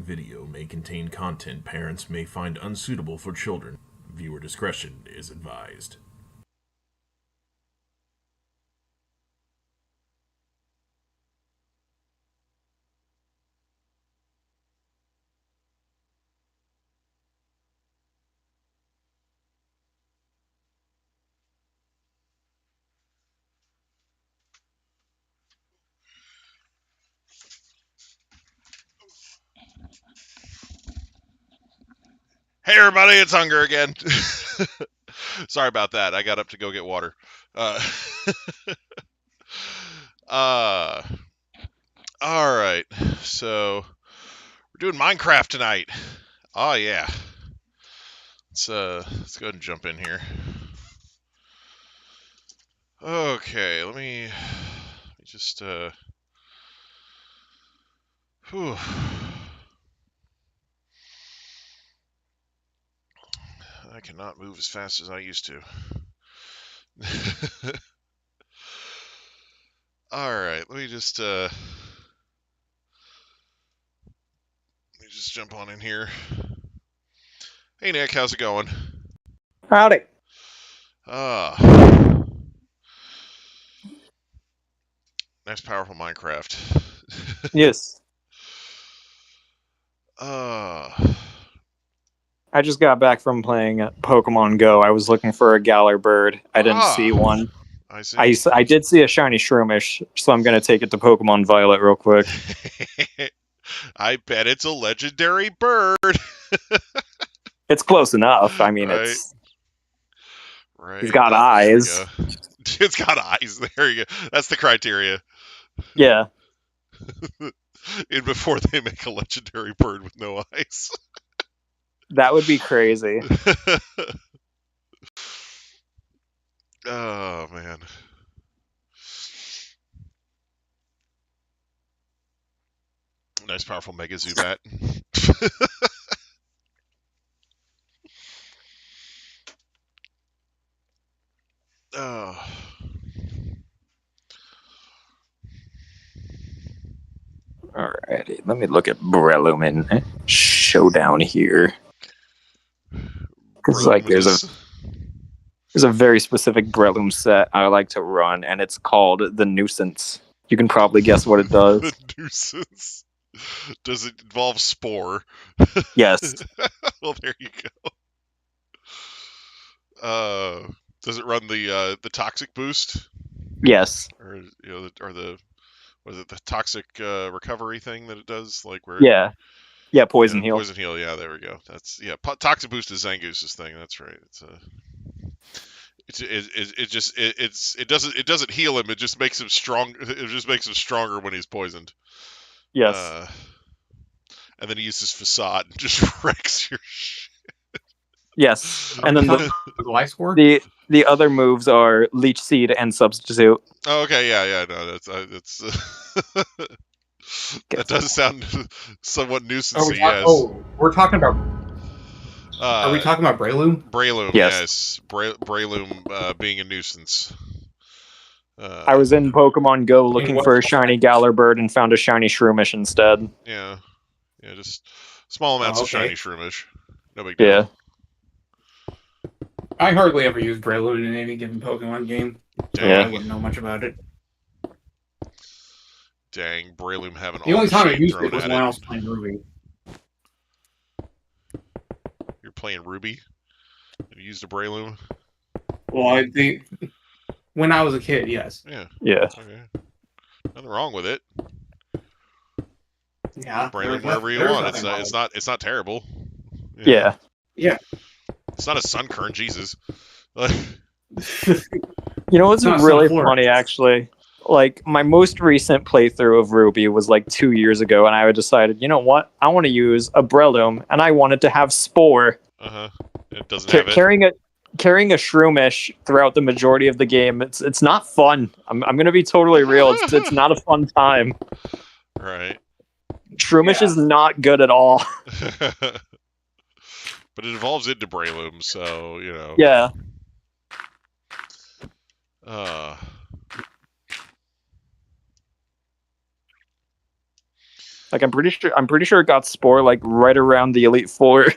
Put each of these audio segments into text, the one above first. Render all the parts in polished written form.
following video may contain content parents may find unsuitable for children. Viewer discretion is advised. Hey everybody, it's Hunger again. Sorry about that. I got up to go get water. Uh, uh, all right. So we're doing Minecraft tonight. Oh yeah. Let's go ahead and jump in here. Okay, let me just whew. I cannot move as fast as I used to. All right, let me just jump on in here. Hey Nick, how's it going? Howdy. Nice, powerful Minecraft. Yes. I I just got back from playing Pokemon Go. I was looking for a Galar bird. I didn't see one. I see. I did see a shiny Shroomish, so I'm going to take it to Pokemon Violet real quick. I bet it's a legendary bird. It's close enough. I mean, right. it's... Right. He's got eyes. It's got eyes. There you go. That's the criteria. Yeah. And before they make a legendary bird with no eyes. That would be crazy. Oh, man. Nice, powerful Mega Zubat. Oh. Alrighty, let me look at Brelumen Showdown here. Because like there's a very specific Breloom set I like to run, and it's called the Nuisance. You can probably guess what it does. The Nuisance. Does it involve Spore? Yes. Well, there you go. Does it run the toxic boost? Yes. Or was it the toxic recovery thing that it does? Like where? Yeah, poison heal. Poison heal. Yeah, there we go. That's toxic boost is Zangoos's thing. That's right. It doesn't heal him. It just makes him strong. It just makes him stronger when he's poisoned. Yes. And then he uses facade and just wrecks your shit. Yes. And then the the other moves are Leech Seed and Substitute. Oh, okay, yeah, no, that's that does sound somewhat nuisance-y, yes. Oh, we're talking about. Are we talking about Breloom? Breloom, yes. Breloom being a nuisance. I was in Pokemon Go looking for a shiny Galar bird and found a shiny Shroomish instead. Yeah, just small amounts of shiny Shroomish. No big deal. Yeah. I hardly ever use Breloom in any given Pokemon game. So I wouldn't know much about it. Dang, Breloom having all the only time I used it was when I was playing Ruby. You're playing Ruby? You used a Breloom? Well, I think when I was a kid, yes. Yeah. Okay. Nothing wrong with it. Yeah. Breloom wherever you want. It's not terrible. Yeah. It's not a Sunkern, Jesus. You know what's really funny, actually? Like, my most recent playthrough of Ruby was like 2 years ago, and I decided, you know what? I want to use a Breloom, and I wanted to have Spore. It doesn't have it. Carrying a Shroomish throughout the majority of the game, it's not fun. I'm going to be totally real. It's not a fun time. Right. Shroomish is not good at all. But it evolves into Breloom, so, you know. Yeah. Like I'm pretty sure it got Spore like right around the Elite Four.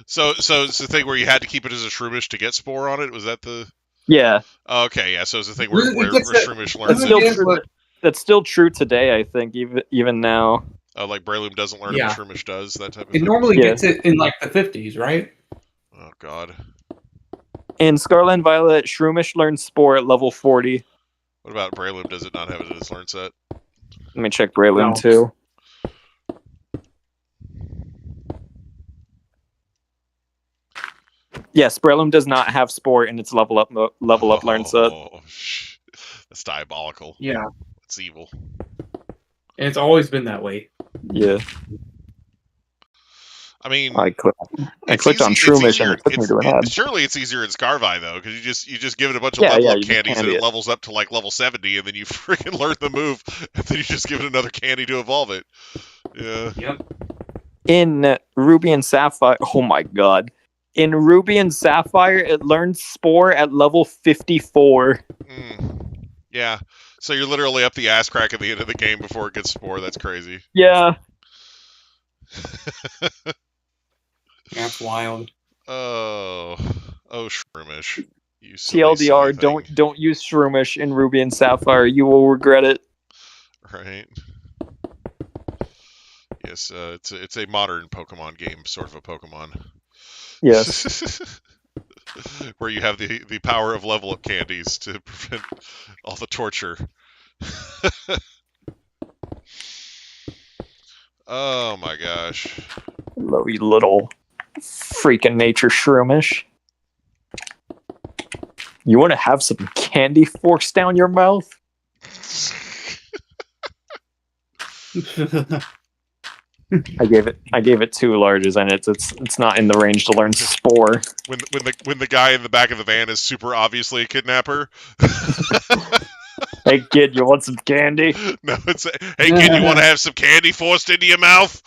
So it's the thing where you had to keep it as a Shroomish to get Spore on it? Was that the... Yeah. Oh, okay, yeah, so it's the thing where It's Shroomish learns That's still it. true. That's still true today, I think, even now. Oh, like Breloom doesn't learn it, but Shroomish does, that type of It thing? normally gets it in like the 50s, right? Oh, God. In Scarlet and Violet, Shroomish learns Spore at level 40. What about Breloom? Does it not have it in its learn set? Let me check Breloom No. too. Yes, Breloom does not have Spore in its level up learn set. That's diabolical. Yeah. It's evil. And it's always been that way. Yeah. I mean, I clicked on it's Shroomish easier- and it took me to an ad. surely it's easier in Scarvi though, because you just give it a bunch of Yeah, level yeah, up you just candies and candy it it. levels up to like level 70, and then you freaking learn the move, and then you just give it another candy to evolve it. Yeah. Yep. In Ruby and Sapphire, oh my god. In Ruby and Sapphire, it learns Spore at level 54. Yeah. So you're literally up the ass crack at the end of the game before it gets Spore. That's crazy. Yeah. That's wild. Oh, Shroomish. You silly, TLDR, silly thing. don't use Shroomish in Ruby and Sapphire. You will regret it. Right. Yes, it's a modern Pokemon game, sort of a Pokemon. Yes. Where you have the power of level up candies to prevent all the torture. Oh my gosh. Hello, you little freaking nature Shroomish. You want to have some candy forced down your mouth? I gave it 2 larges, and it's not in the range to learn Spore. When the guy in the back of the van is super obviously a kidnapper. Hey kid, you want some candy? No, it's hey kid, you want to have some candy forced into your mouth?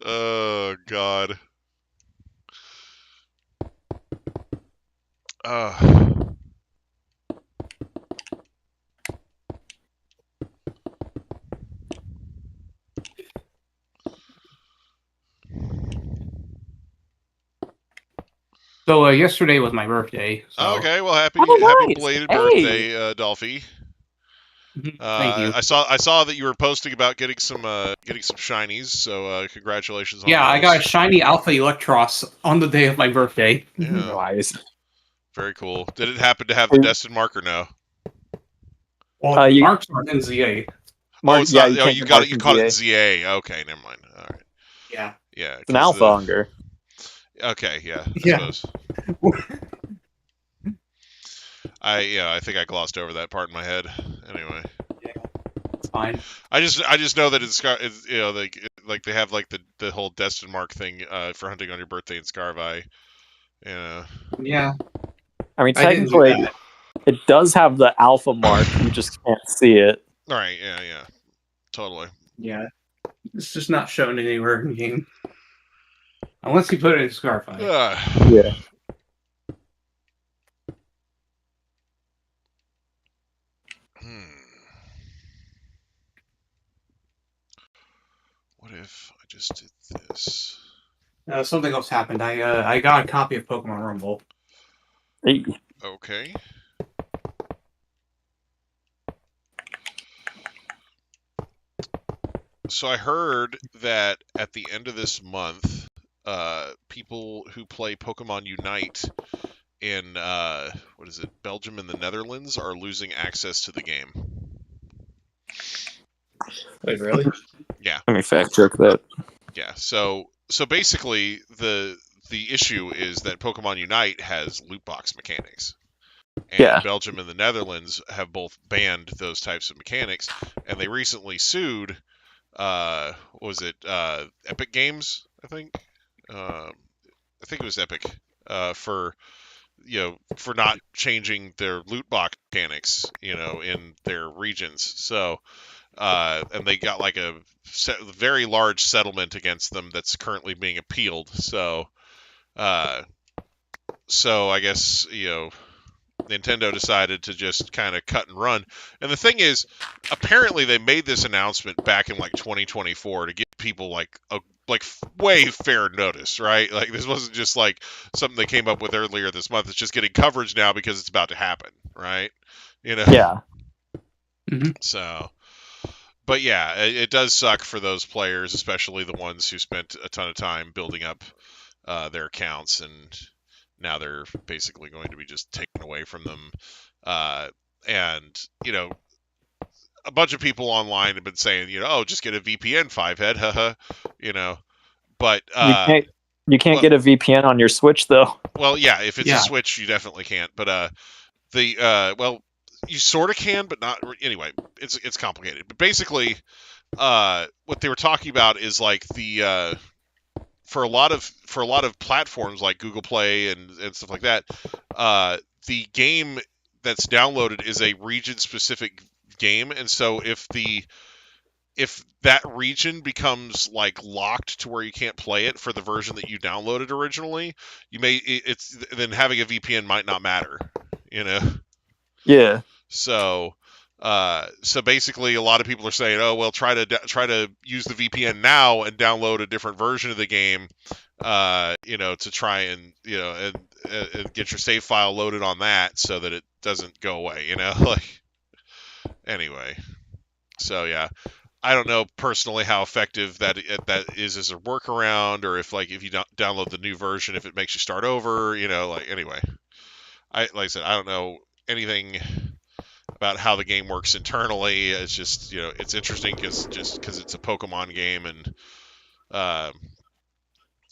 Oh God. So yesterday was my birthday. So. Okay, well, happy nice. belated Hey. birthday, Dolphy. Thank you. I saw that you were posting about getting some shinies, so congratulations on Yeah, I those. got a shiny Alpha Electros on the day of my birthday. Yeah, Nice. very cool. Did it happen to have the destined marker now? Well, Mark's not in ZA. It's yeah, not. You got it. You caught it in ZA. Okay, never mind. All right. Yeah. Yeah. It's an alpha hunger. Okay. Yeah. Yeah. Suppose. I think I glossed over that part in my head. Anyway. Yeah. It's fine. I just know that it's you know like they have like the whole destined mark thing for hunting on your birthday in Scarvi. Yeah. Yeah. I mean, I didn't do technically, that. it does have the alpha mark. You just can't see it. All right. Yeah. Totally. Yeah. It's just not shown anywhere in the game. Unless you put it in Scarfi. Yeah. What if I just did this? Something else happened. I got a copy of Pokemon Rumble. Hey. Okay. So I heard that at the end of this month, people who play Pokemon Unite in Belgium and the Netherlands are losing access to the game. Wait, really? Yeah. Let me fact check that. Yeah. So basically the issue is that Pokemon Unite has loot box mechanics. And Belgium and the Netherlands have both banned those types of mechanics, and they recently sued Epic Games, I think. I think it was Epic for not changing their loot box mechanics, in their regions. So and they got like a very large settlement against them that's currently being appealed. So I guess Nintendo decided to just kind of cut and run. And the thing is, apparently they made this announcement back in like 2024 to give people like way fair notice, right? Like this wasn't just like something they came up with earlier this month. It's just getting coverage now because it's about to happen, right? You know. Yeah. So, but yeah, it does suck for those players, especially the ones who spent a ton of time building up their accounts, and now they're basically going to be just taken away from them. And a bunch of people online have been saying, oh, just get a VPN, fivehead, haha, but you can't get a VPN on your Switch though. Well, yeah, if it's a Switch, you definitely can't. But you sort of can, but not. Anyway, it's complicated. But basically, what they were talking about is like the for a lot of platforms like Google Play and stuff like that, the game that's downloaded is a region specific game, and so if that region becomes like locked to where you can't play it for the version that you downloaded originally, then having a VPN might not matter, Yeah. So basically, a lot of people are saying, "Oh, well, try to use the VPN now and download a different version of the game, to try and and get your save file loaded on that so that it doesn't go away." Like anyway. So yeah, I don't know personally how effective that is as a workaround, or if you download the new version, if it makes you start over. Anyway, like I said, I don't know anything about how the game works internally. It's just it's interesting because it's a Pokemon game, and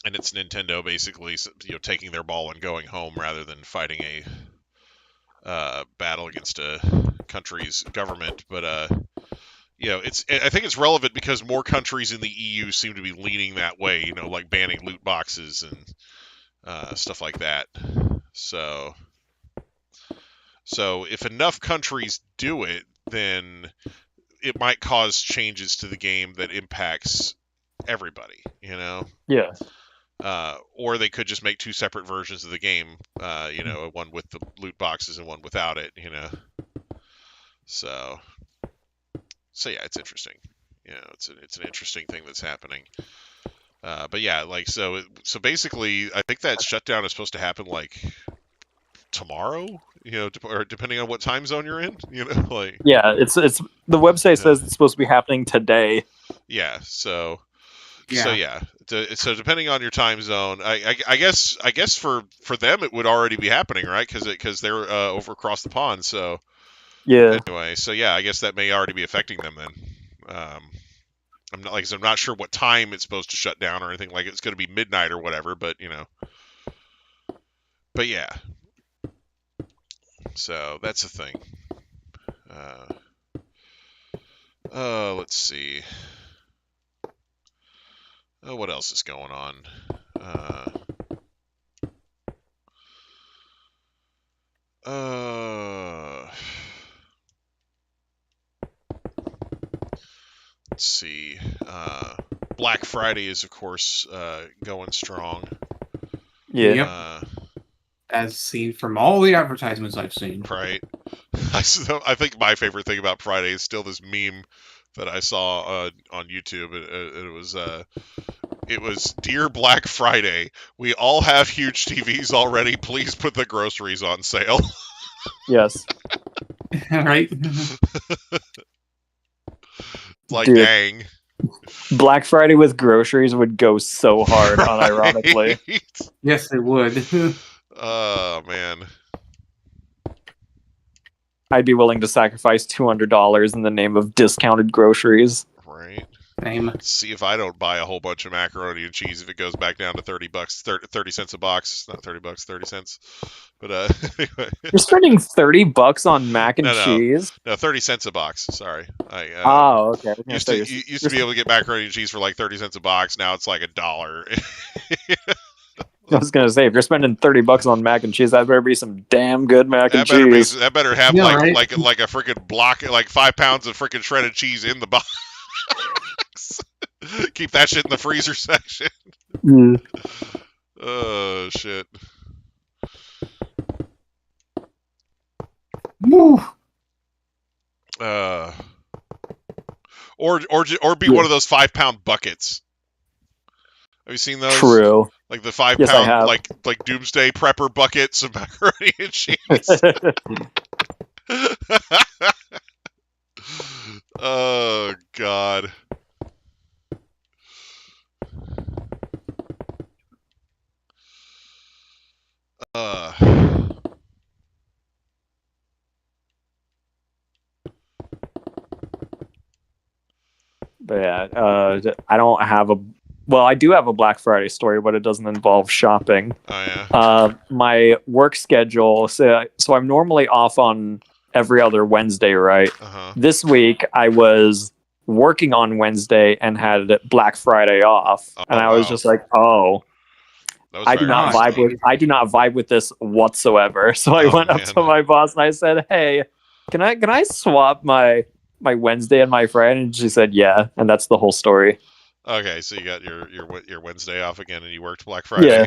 it's Nintendo basically taking their ball and going home rather than fighting a battle against a country's government. But I think it's relevant because more countries in the EU seem to be leaning that way, like banning loot boxes and stuff like that. So if enough countries do it, then it might cause changes to the game that impacts everybody, Yeah. Or they could just make two separate versions of the game, one with the loot boxes and one without it, So yeah, it's interesting. It's an interesting thing that's happening. But yeah, so basically, I think that shutdown is supposed to happen tomorrow, or depending on what time zone you're in, Yeah, it's the website says it's supposed to be happening today. Yeah, so depending on your time zone, I guess for them it would already be happening, right? Because they're over across the pond. So yeah. Anyway, so yeah, I guess that may already be affecting them then. I'm not sure what time it's supposed to shut down or anything. Like it's going to be midnight or whatever, but But yeah. So that's the thing. Let's see. What else is going on? Let's see. Black Friday is, of course, going strong. Yeah. As seen from all the advertisements I've seen. Right. I think my favorite thing about Friday is still this meme that I saw on YouTube. It was Dear Black Friday, we all have huge TVs already. Please put the groceries on sale. Yes. Right. Dude, dang. Black Friday with groceries would go so hard, unironically. Yes, it would. Oh, man. I'd be willing to sacrifice $200 in the name of discounted groceries. Right. Same. See if I don't buy a whole bunch of macaroni and cheese if it goes back down to $30, 30 cents a box. Not $30, 30 cents. But anyway. You're spending $30 on mac and cheese? No, 30 cents a box. Sorry. Okay. Used to be able to get macaroni and cheese for like 30 cents a box. Now it's like $1. I was gonna say, if you're spending $30 on mac and cheese, that better be some damn good mac and cheese. That better have like a freaking block, like 5 pounds of freaking shredded cheese in the box. Keep that shit in the freezer section. Mm. Oh shit. Woo. Or be one of those 5-pound buckets. Have you seen those? True. Like the 5 Yes, I pound, have. like doomsday prepper buckets of macaroni and cheese. Oh God. But yeah, I don't have a. Well, I do have a Black Friday story, but it doesn't involve shopping. Oh yeah. My work schedule. So I'm normally off on every other Wednesday, right? Uh-huh. This week I was working on Wednesday and had Black Friday off, and I was wow. just like, oh. That was I do very not nice vibe of you. with this whatsoever. So I Oh, went up man. to my boss and I said, "Hey, can I swap my Wednesday and my Friday?" And she said, "Yeah." And that's the whole story. Okay, so you got your Wednesday off again, and you worked Black Friday. Yeah.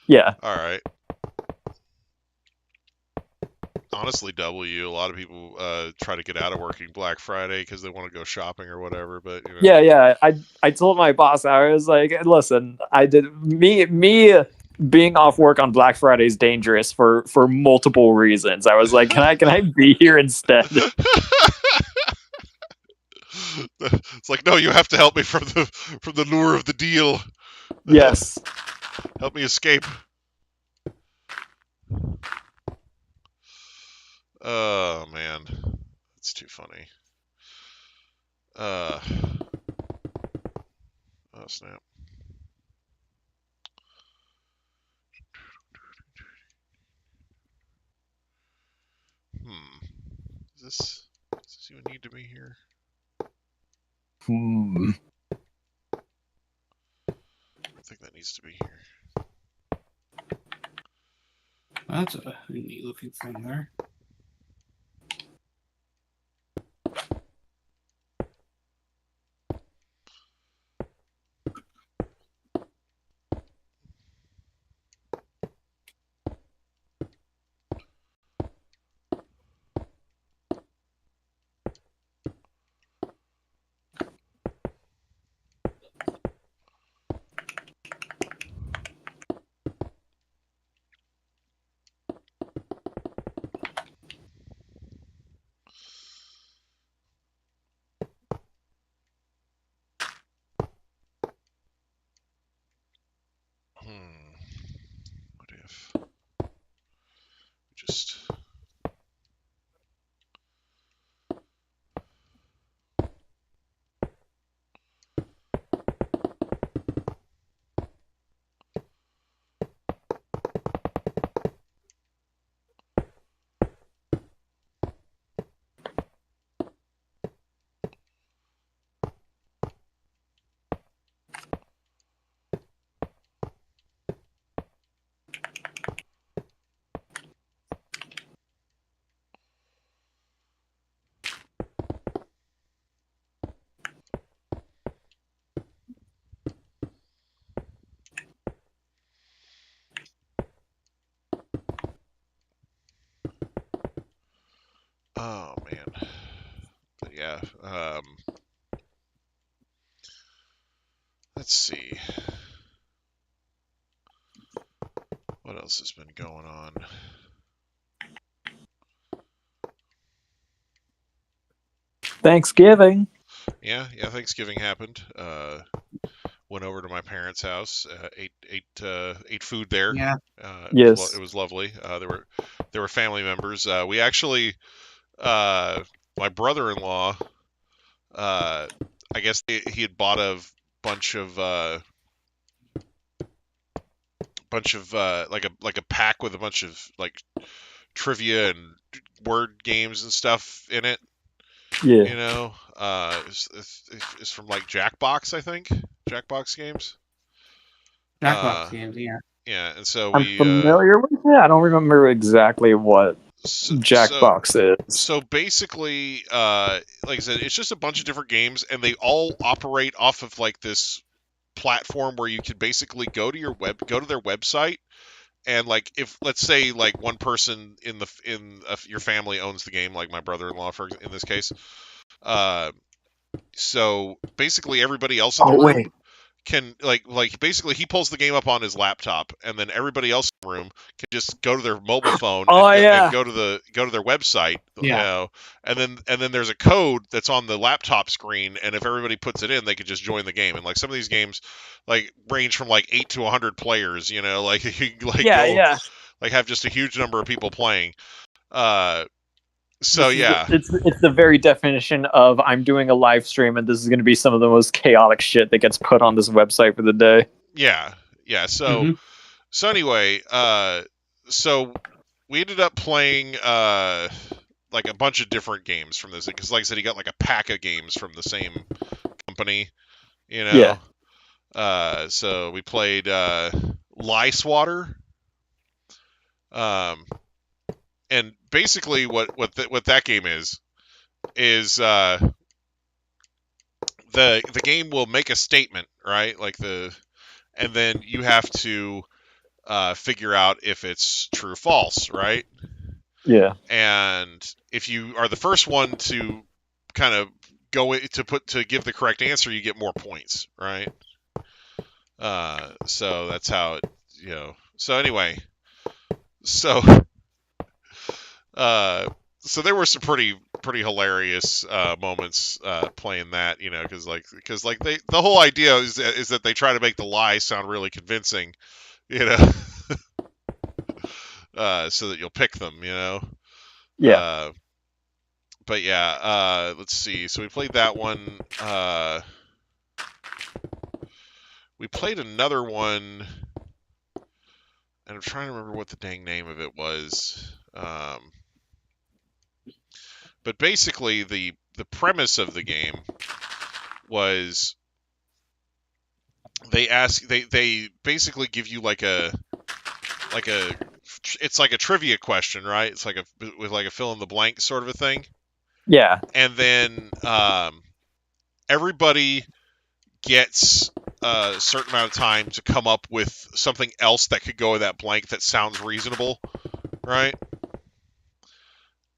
Yeah. All right. Honestly, W. A lot of people try to get out of working Black Friday because they want to go shopping or whatever. But you know. Yeah. I told my boss, I was like, "Listen, I did me being off work on Black Friday is dangerous for multiple reasons." I was like, "Can I be here instead?" It's like, no, you have to help me from the lure of the deal. Yes. Help me escape. Oh man, that's too funny. Oh snap. Does this even need to be here? I think that needs to be here. That's a neat looking thing there. What if we just Oh man. But yeah. Let's see. What else has been going on? Thanksgiving. Yeah. Thanksgiving happened. Went over to my parents' house. Ate food there. Yeah. Yes. It was lovely. There were family members. We actually, my brother-in-law, I guess he had bought a bunch of like a pack with a bunch of like trivia and word games and stuff in it. Yeah. You know, it's from like Jackbox, I think. Jackbox games. Jackbox games, yeah. Yeah, and so I'm familiar with it. I don't remember exactly what Jackbox is. So basically, like I said, it's just a bunch of different games, and they all operate off of like this platform where you can basically go to their website And like, if let's say like one person in your family owns the game, like my brother-in-law, in this case, so basically everybody else in the room can basically he pulls the game up on his laptop, and then everybody else in the room can just go to their mobile phone and go to their website, and then there's a code that's on the laptop screen, and if everybody puts it in, they could just join the game. And like some of these games like range from like 8 to 100 players, like have just a huge number of people playing. So it's the very definition of I'm doing a live stream, and this is going to be some of the most chaotic shit that gets put on this website for the day. Yeah. So so anyway, so we ended up playing like a bunch of different games from this, because like I said, he got like a pack of games from the same company, Yeah. So we played Lie Swatter. And basically what that game is the game will make a statement, right? And then you have to figure out if it's true or false, right? Yeah. And if you are the first one to kind of to give the correct answer, you get more points, right? So that's how it, So anyway, so there were some pretty hilarious moments playing that, because the whole idea is that they try to make the lie sound really convincing, so that you'll pick them, Yeah. But yeah, let's see. So we played that one. We played another one, and I'm trying to remember what the dang name of it was. But basically, the premise of the game was they basically give you it's like a trivia question, right? It's with a fill in the blank sort of a thing. Yeah. And then everybody gets a certain amount of time to come up with something else that could go in that blank that sounds reasonable, right?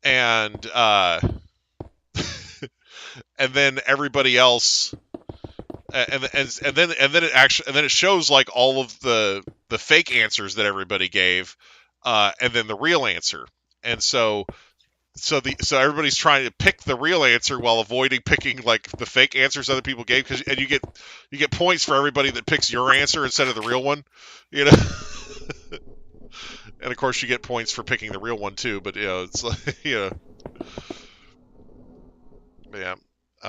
And and then everybody else, and then it shows like all of the fake answers that everybody gave, and then the real answer. And so everybody's trying to pick the real answer while avoiding picking like the fake answers other people gave, and you get points for everybody that picks your answer instead of the real one, And of course you get points for picking the real one too, but it's like yeah.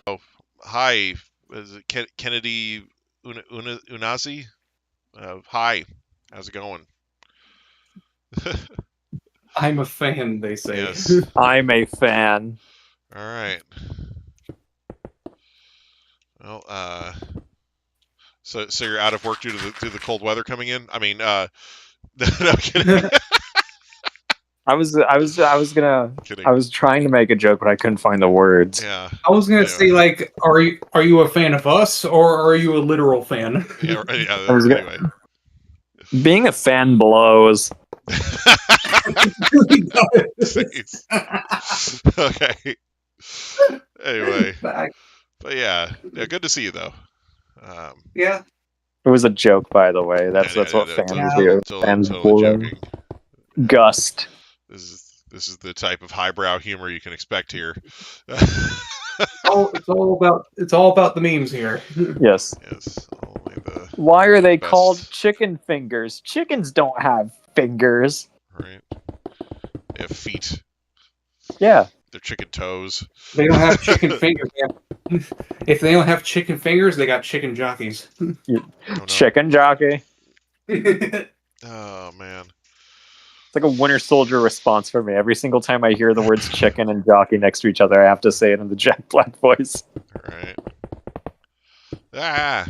Oh, hi. Is it Kennedy Unazi? Hi. How's it going? I'm a fan, they say. Yes. I'm a fan. All right. Well, so you're out of work due to the cold weather coming in? I mean, no kidding. I was trying to make a joke, but I couldn't find the words. Yeah. I was gonna say, like, are you a fan of us, or are you a literal fan? Yeah. Right, yeah. Anyway. Being a fan blows. Okay. Anyway, but yeah, good to see you though. Yeah. It was a joke, by the way. That's what fans do. Fans totally joking. Gust. This is the type of highbrow humor you can expect here. It's all about the memes here. Yes. Yes. Why are they called chicken fingers? Chickens don't have fingers. Right. They have feet. Yeah. They're chicken toes. They don't have chicken fingers. If they don't have chicken fingers, they got chicken jockeys. Chicken jockey. Oh man. It's like a Winter Soldier response for me. Every single time I hear the words chicken and jockey next to each other, I have to say it in the Jack Black voice. All right. Ah.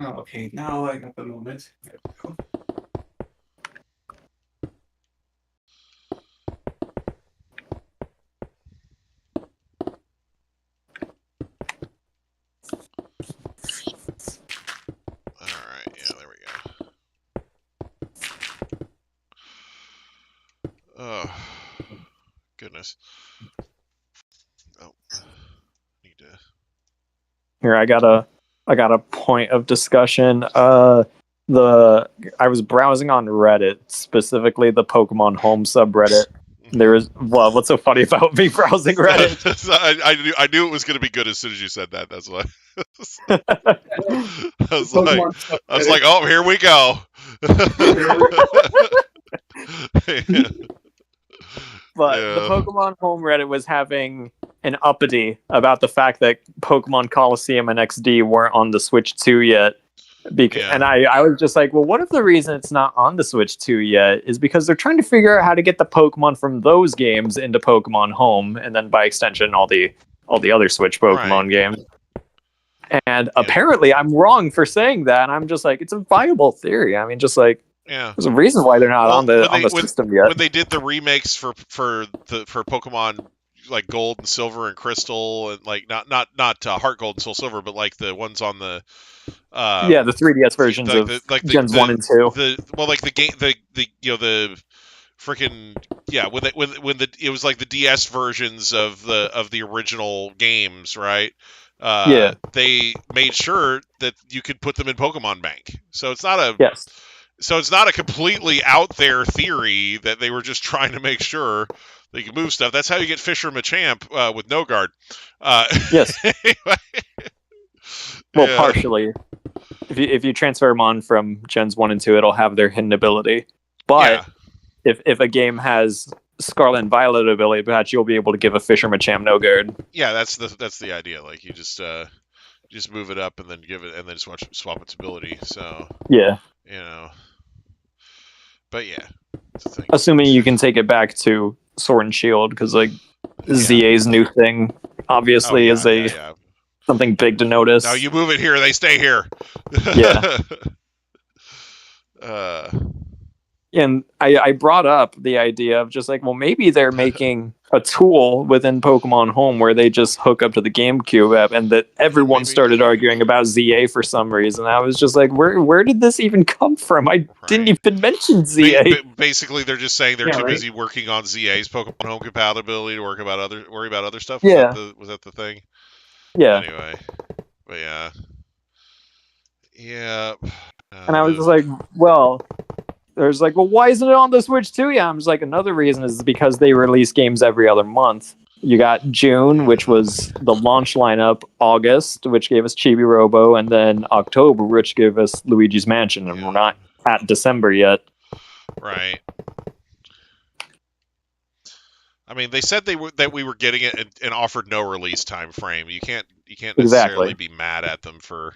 Oh, okay, now I got the moment. There we go. anyways. Oh, need to. Here, I got a point of discussion. I was browsing on Reddit, specifically the Pokemon Home subreddit. There was what's so funny about me browsing Reddit? I knew it was going to be good as soon as you said that. That's why. I was like, oh, here we go. But the Pokemon Home Reddit was having an uppity about the fact that Pokemon Coliseum and XD weren't on the Switch 2 yet. And I was just like, well, what if the reason it's not on the Switch 2 yet is because they're trying to figure out how to get the Pokemon from those games into Pokemon Home, and then by extension, all the other Switch Pokemon games. And apparently, I'm wrong for saying that. And I'm just like, it's a viable theory. I mean, just like, there's a reason why they're not on the system yet. When they did the remakes for Pokemon like Gold and Silver and Crystal, and like not Heart Gold and Soul Silver, but like the ones on the the 3DS versions of Gens 1 and 2. It was like the DS versions of the original games, right? They made sure that you could put them in Pokemon Bank. So it's not a completely out there theory that they were just trying to make sure they could move stuff. That's how you get Fisher Machamp with no guard. Yes. Anyway. Well, partially. If you transfer them on from Gens 1 and 2, it'll have their hidden ability. But if a game has Scarlet and Violet ability, perhaps you'll be able to give a Fisher Machamp no guard. Yeah, that's the idea. Like you just move it up and then give it, and then swap its ability. So but it's a thing. Assuming you can take it back to Sword and Shield, because like ZA's new thing obviously is something big to notice. Now you move it here, they stay here. And I brought up the idea of just like, well, maybe they're making a tool within Pokemon Home where they just hook up to the GameCube app, and that everyone started arguing about ZA for some reason. I was just like, where did this even come from? I didn't even mention ZA. Basically, they're just saying they're too busy working on ZA's Pokemon Home compatibility to worry about other stuff. Was that the thing? Yeah. Anyway, but and I was just like, well. There's like, well, why isn't it on the Switch too? Yeah, I'm just like, another reason is because they release games every other month. You got June, which was the launch lineup, August, which gave us Chibi Robo, and then October, which gave us Luigi's Mansion, and we're not at December yet. Right. I mean, they said that we were getting it and offered no release time frame. You can't necessarily be mad at them for.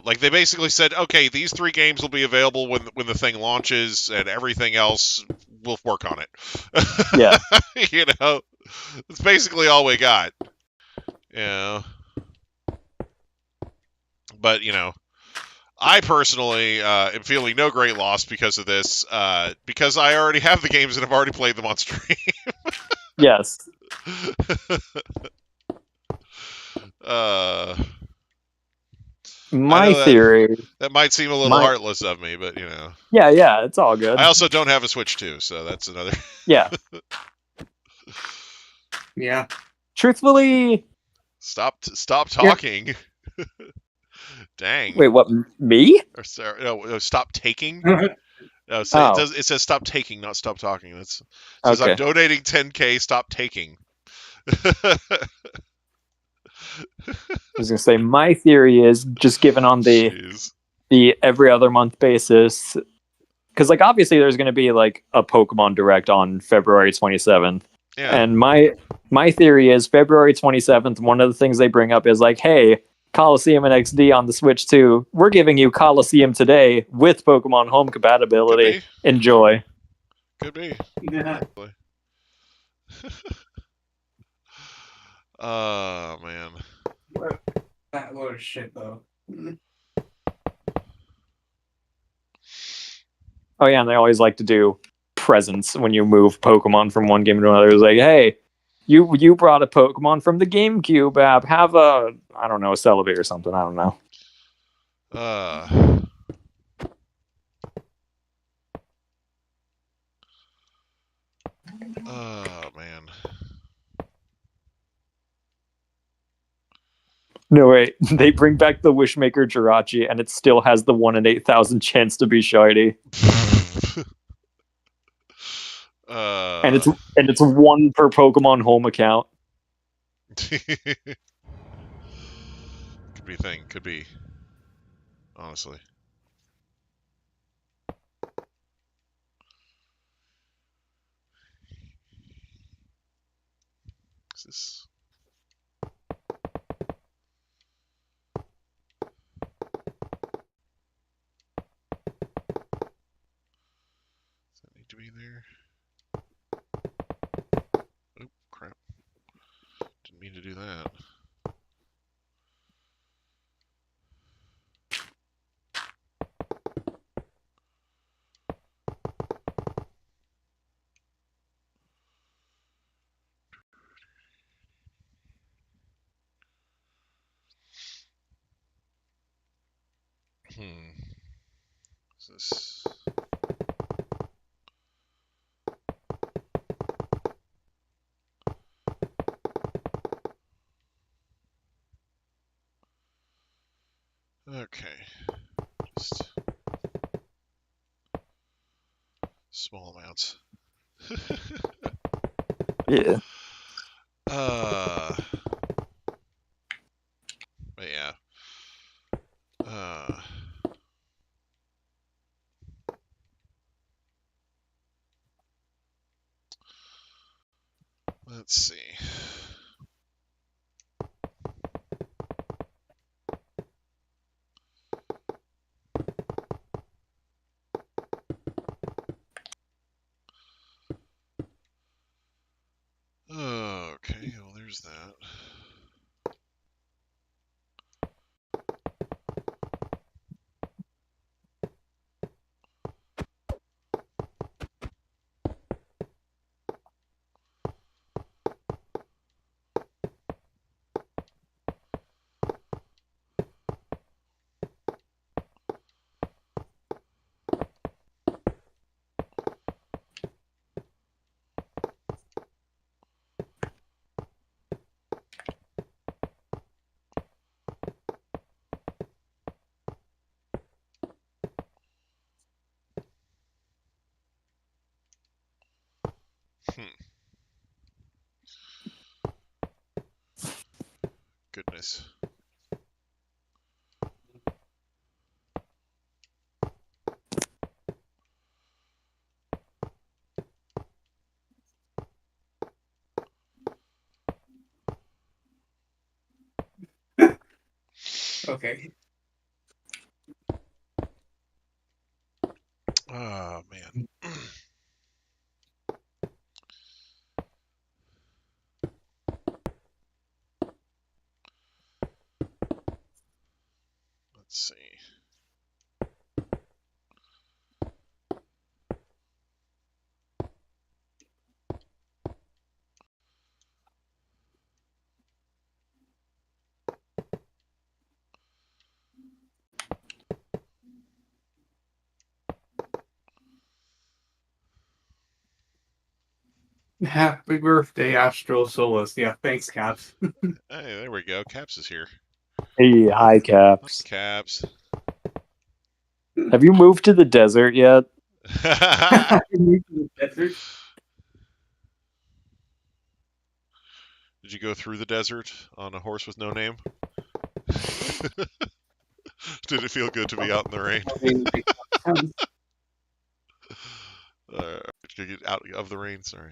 Like they basically said, okay, these 3 games will be available when the thing launches, and everything else we'll work on it. Yeah. It's basically all we got. But I personally am feeling no great loss because of this, because I already have the games and I've already played them on stream. Yes. My theory. That might seem a little heartless of me, but Yeah, it's all good. I also don't have a Switch 2, so that's another. Yeah. Yeah. Truthfully. Stop talking. Dang. Wait, what? Me? Or sorry, no, stop taking. It says stop taking, not stop talking. It says I'm donating 10K. Stop taking. I was gonna say, my theory is just given on the every other month basis, because like obviously there's gonna be like a Pokemon Direct on February 27th, and my theory is February 27th. One of the things they bring up is like, hey, Coliseum and XD on the Switch 2. We're giving you Coliseum today with Pokemon Home compatibility. Enjoy. Could be. Yeah. Oh man. That load of shit though. Oh yeah, and they always like to do presents when you move Pokemon from one game to another. It's like, hey, you brought a Pokemon from the GameCube app. Have a Celebi or something. I don't know. Oh man. No, wait. They bring back the Wishmaker Jirachi, and it still has the 1 in 8,000 chance to be shiny. And it's 1 per Pokemon home account. Could be a thing. Could be. Honestly. Is this... Does that need to be there? Oh, crap. Didn't mean to do that. Is this... Okay. Just... small amounts. Yeah. But yeah. Let's see. Okay, well, there's that. Goodness. Okay. Oh, man. Let's see. Happy birthday, Astro Solus. Yeah, thanks, Caps. Hey, there we go. Caps is here. Hey, hi, Caps. Caps. Have you moved to the desert yet? Desert. Did you go through the desert on a horse with no name? Did it feel good to be out in the rain? I mean, it makes sense. Did you get out of the rain? Sorry.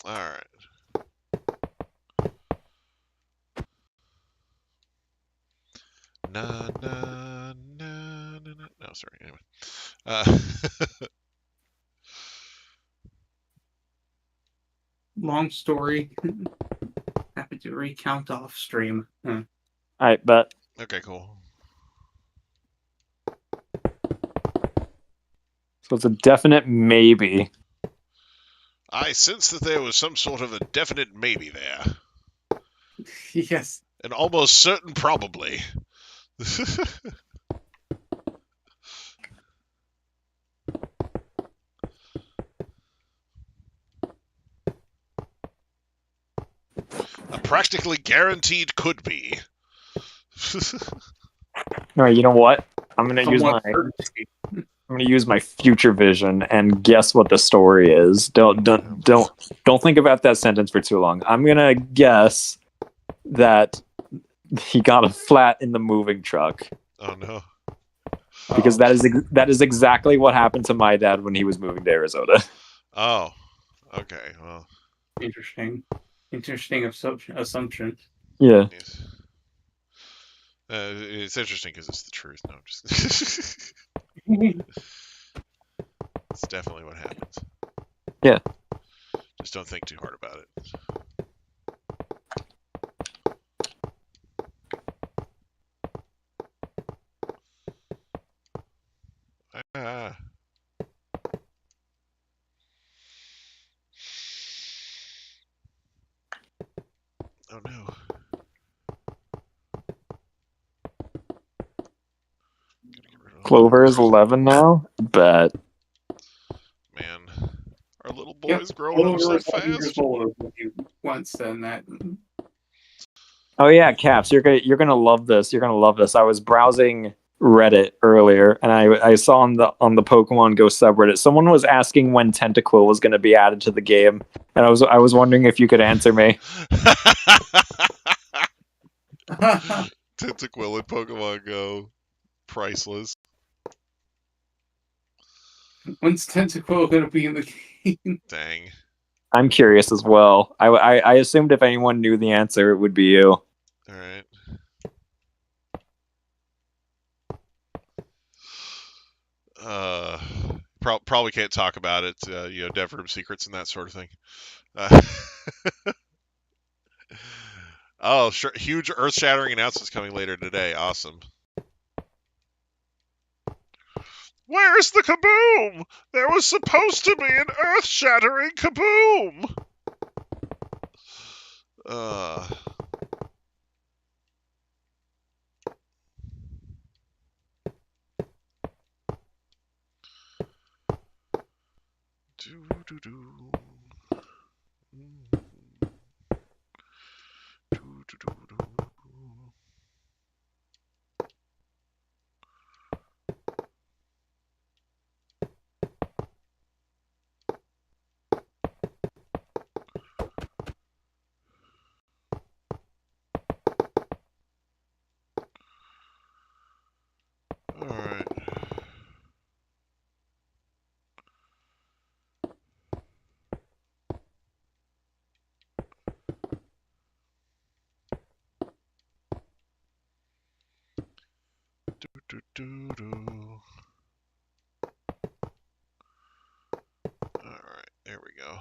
All right. Na na na na na. No, sorry. Anyway. Long story. Happy to recount off stream. I bet. Okay, cool. So it's a definite maybe. I sense that there was some sort of a definite maybe there. Yes. An almost certain probably. A practically guaranteed could be. All right, you know what? I'm gonna use Somewhat my certainty. I'm gonna use my future vision and guess what the story is. Don't think about that sentence for too long. I'm gonna guess that he got a flat in the moving truck Oh no. because that is exactly what happened to my dad when he was moving to Arizona. Oh. Okay. Well. Interesting. Interesting assumption. Yeah. Yes. It's interesting because it's the truth. No, just it's definitely what happens. Yeah. Just don't think too hard about it. Ah. Oh no. Gotta get rid of all Clover that. is 11 now. Bet. Man, our little Yep. boy's growing up Over so 7 years fast. old when you once said that. Oh yeah, Caps, you're gonna love this. You're gonna love this. I was browsing Reddit earlier, and I saw on the Pokemon Go subreddit, someone was asking when Tentaquil was gonna be added to the game, and I was wondering if you could answer me. Tentaquil in Pokemon Go. Priceless. When's Tentacle gonna be in the game? Dang. I'm curious as well. I assumed if anyone knew the answer, it would be you. Alright. Probably can't talk about it, dev room secrets and that sort of thing. Oh, sure. Huge earth-shattering announcements coming later today. Awesome. Where's the kaboom? There was supposed to be an earth-shattering kaboom! Alright. Alright, there we go.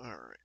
Alright.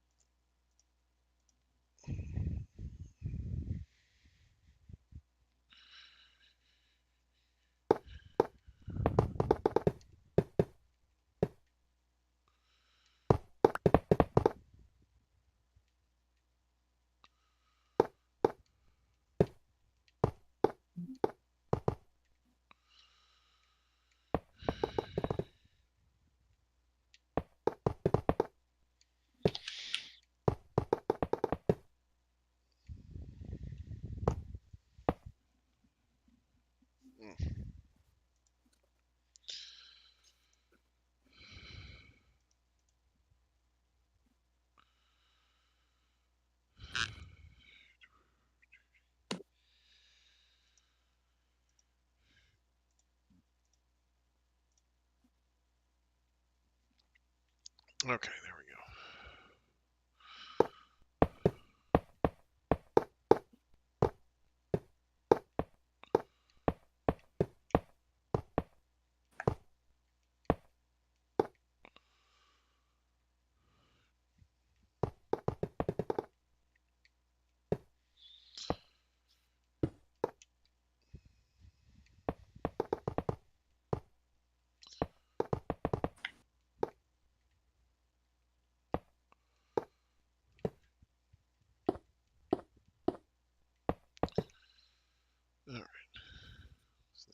Okay, there we go.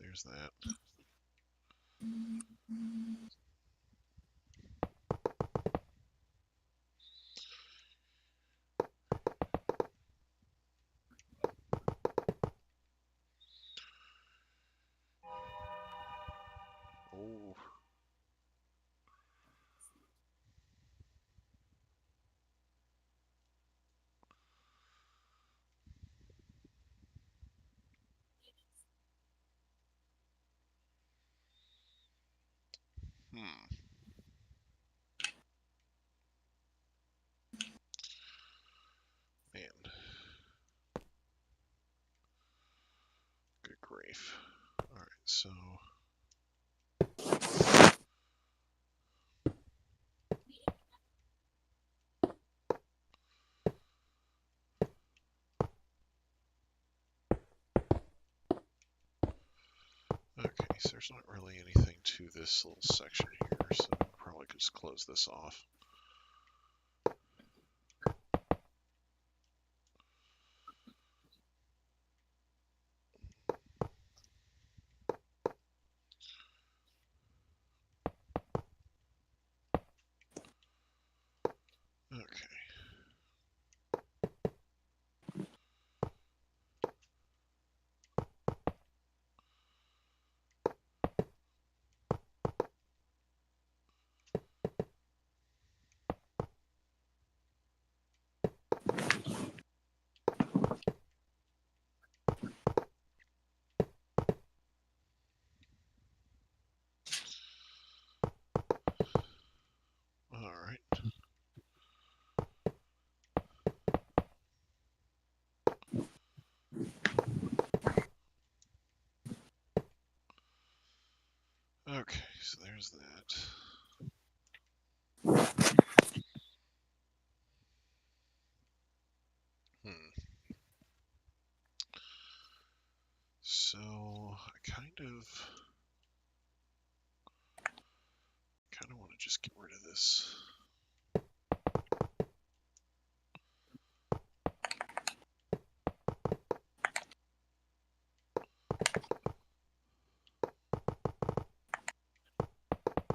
there's that. Oh. Hmm. Man. Good grief. Alright, so... Okay, so there's not really anything to this little section here, so we'll probably just close this off. Okay. Alright. Okay, so there's that. So I kind of want to just get rid of this.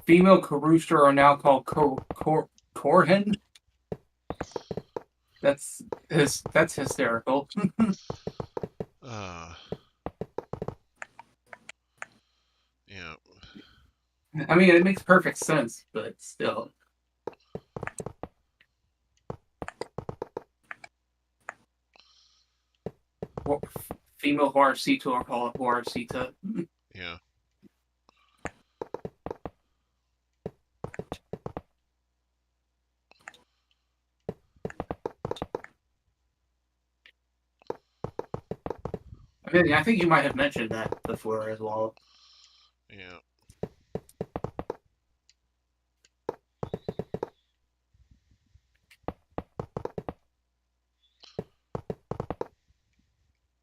Female Carooster are now called Corhen. That's hysterical. Yeah. I mean, it makes perfect sense, but still. Female Horacita are called Horacita. Yeah. I mean, I think you might have mentioned that before as well. Yeah.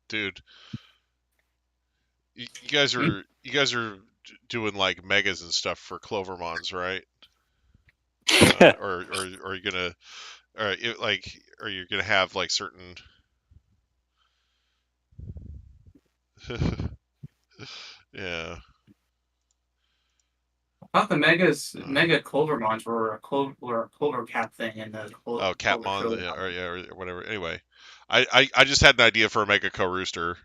Dude, you guys are doing like megas and stuff for Clovermons, right? Or are you gonna, are you gonna have like certain? Yeah. I thought the Mega Clovermons were a Clover Cap thing in the Oh, Clover Catmon, Trilogy. or whatever. Anyway, I just had an idea for a Mega Co-Rooster.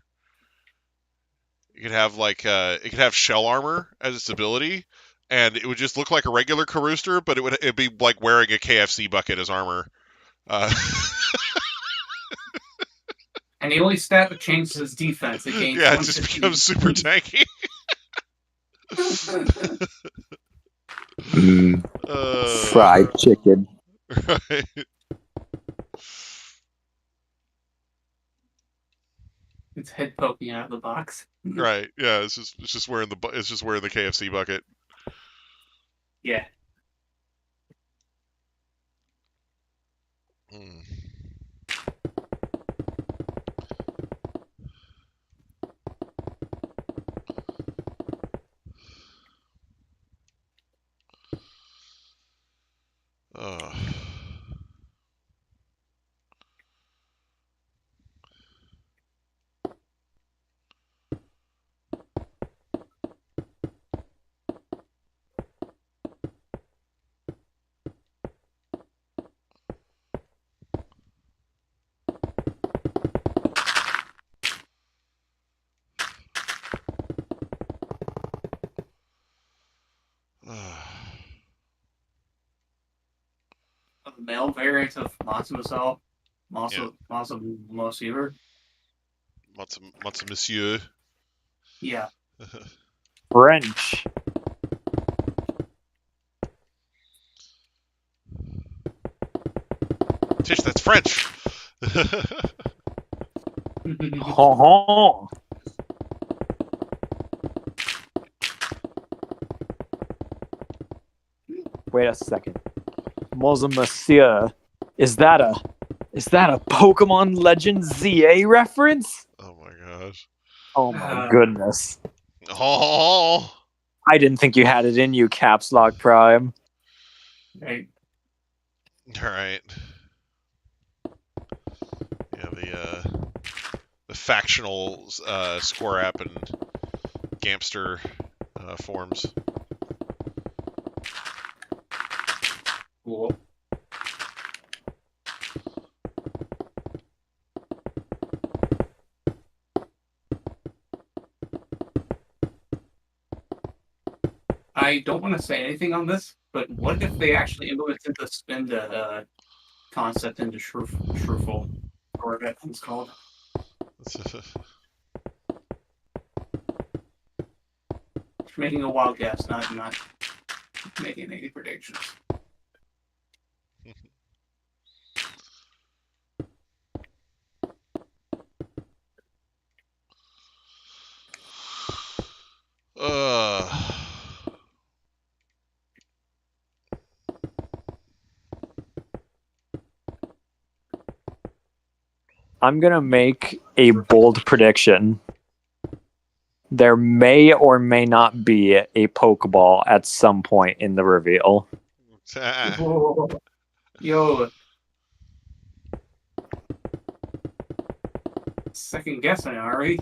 You could have it could have shell armor as its ability, and it would just look like a regular Co-Rooster, but it'd be like wearing a KFC bucket as armor. And the only stat that changes his defense. It gains Yeah, it just becomes super tanky. Fried chicken. Right. Its head poking out of the box. Right. Yeah. It's just wearing the KFC bucket. Yeah. Mm. the male variant of Matsumoto, Matsumoto. Matsu Monsieur. Yeah. French. Tish, that's French. Ho ho. Wait a second. Monsieur. Is that a Pokemon Legends ZA reference? Oh my gosh. Oh my goodness. Oh. I didn't think you had it in you, Caps Lock Prime. Right. All right. Yeah, the factional Score App and Gamster forms. Cool. I don't want to say anything on this, but what if they actually implemented the spin concept into Shroofle, or whatever that thing's called? Just making a wild guess, not making any predictions. I'm going to make a bold prediction. There may or may not be a Pokeball at some point in the reveal. Yo. Second guessing, are we?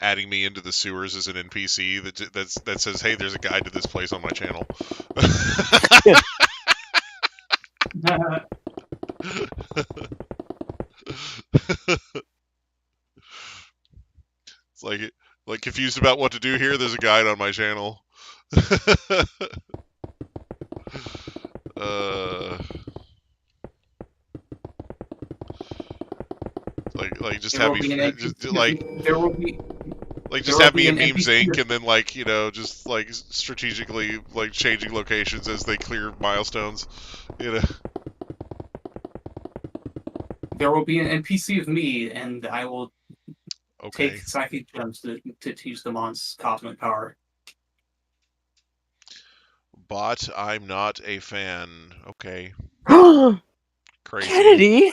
Adding me into the sewers as an NPC that says, "Hey, there's a guide to this place on my channel." It's like confused about what to do here. There's a guide on my channel. Like just have me just like there will be like just have me in Memes Inc. and then like just like strategically like changing locations as they clear milestones, There will be an NPC of me, and I will Okay. take psychic gems to teach them on cosmic power. But I'm not a fan. Okay. Crazy. Kennedy?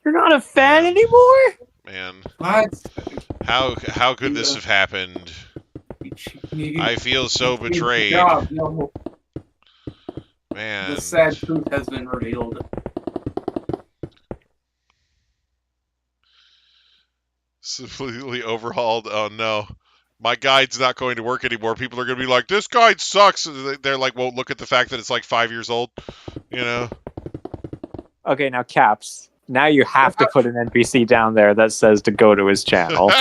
You're not a fan Man. anymore? Man. What? How could this have happened? I feel so betrayed. God, no. Man. The sad truth has been revealed. Completely overhauled. Oh no. My guide's not going to work anymore. People are going to be like, this guide sucks. They're like, well, look at the fact that it's like 5 years old. Okay, now Caps. Now you have to put an NPC down there that says to go to his channel.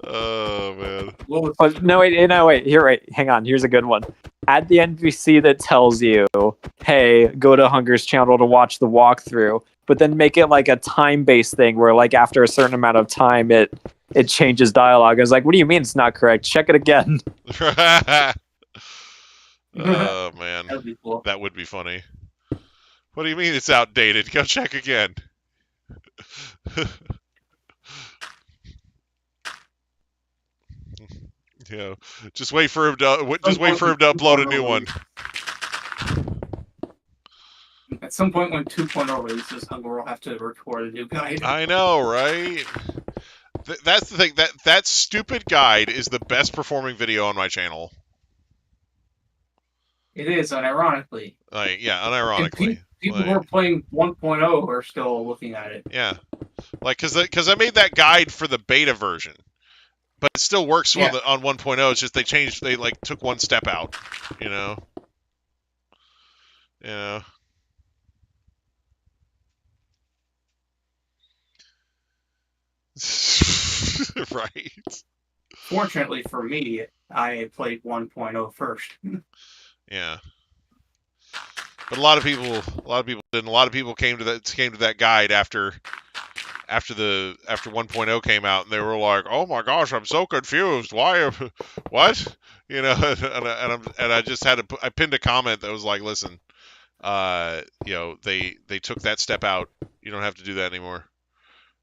Oh man. But no, wait. Here, wait. Hang on. Here's a good one. Add the NPC that tells you, "Hey, go to Hunger's channel to watch the walkthrough." But then make it like a time-based thing where, like, after a certain amount of time, it changes dialogue. It's like, what do you mean it's not correct? Check it again. Oh man, That'd be cool. that would be funny. What do you mean it's outdated? Go check again. Just wait for him to upload a new one. At some point when 2.0 releases, Hunger will have to record a new guide. I know, right? That's the thing. That stupid guide is the best performing video on my channel. It is, unironically. Like, yeah, And unironically. people Like, who are playing 1.0 are still looking at it. yeah, like because I made that guide for the beta version, but it still works Yeah. on 1.0. It's just they like took one step out, you know. Yeah. Right. Fortunately for me, I played 1.0 first. Yeah. But a lot of people didn't. A lot of people came to that guide after 1.0 came out, and they were like, "Oh my gosh, I'm so confused. Why? What? You know?" And I just I pinned a comment that was like, "Listen, you know, they took that step out. You don't have to do that anymore."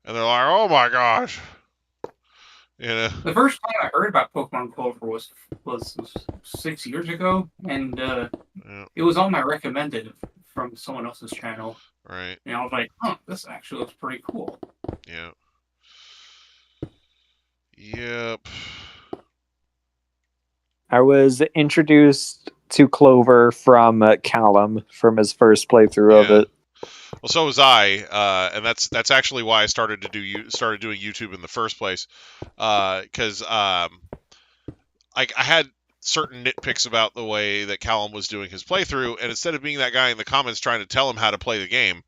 And they're like, "Oh my gosh." You know. The first time I heard about Pokemon Clover was 6 years ago, and Yeah, it was on my recommended from someone else's channel. right. And I was like, "Huh, this actually looks pretty cool." Yeah. Yep. I was introduced to Clover from Callum from his first playthrough of Yeah. it. Well, so was I, and that's actually why I started doing YouTube in the first place, because I had certain nitpicks about the way that Callum was doing his playthrough, and instead of being that guy in the comments trying to tell him how to play the game,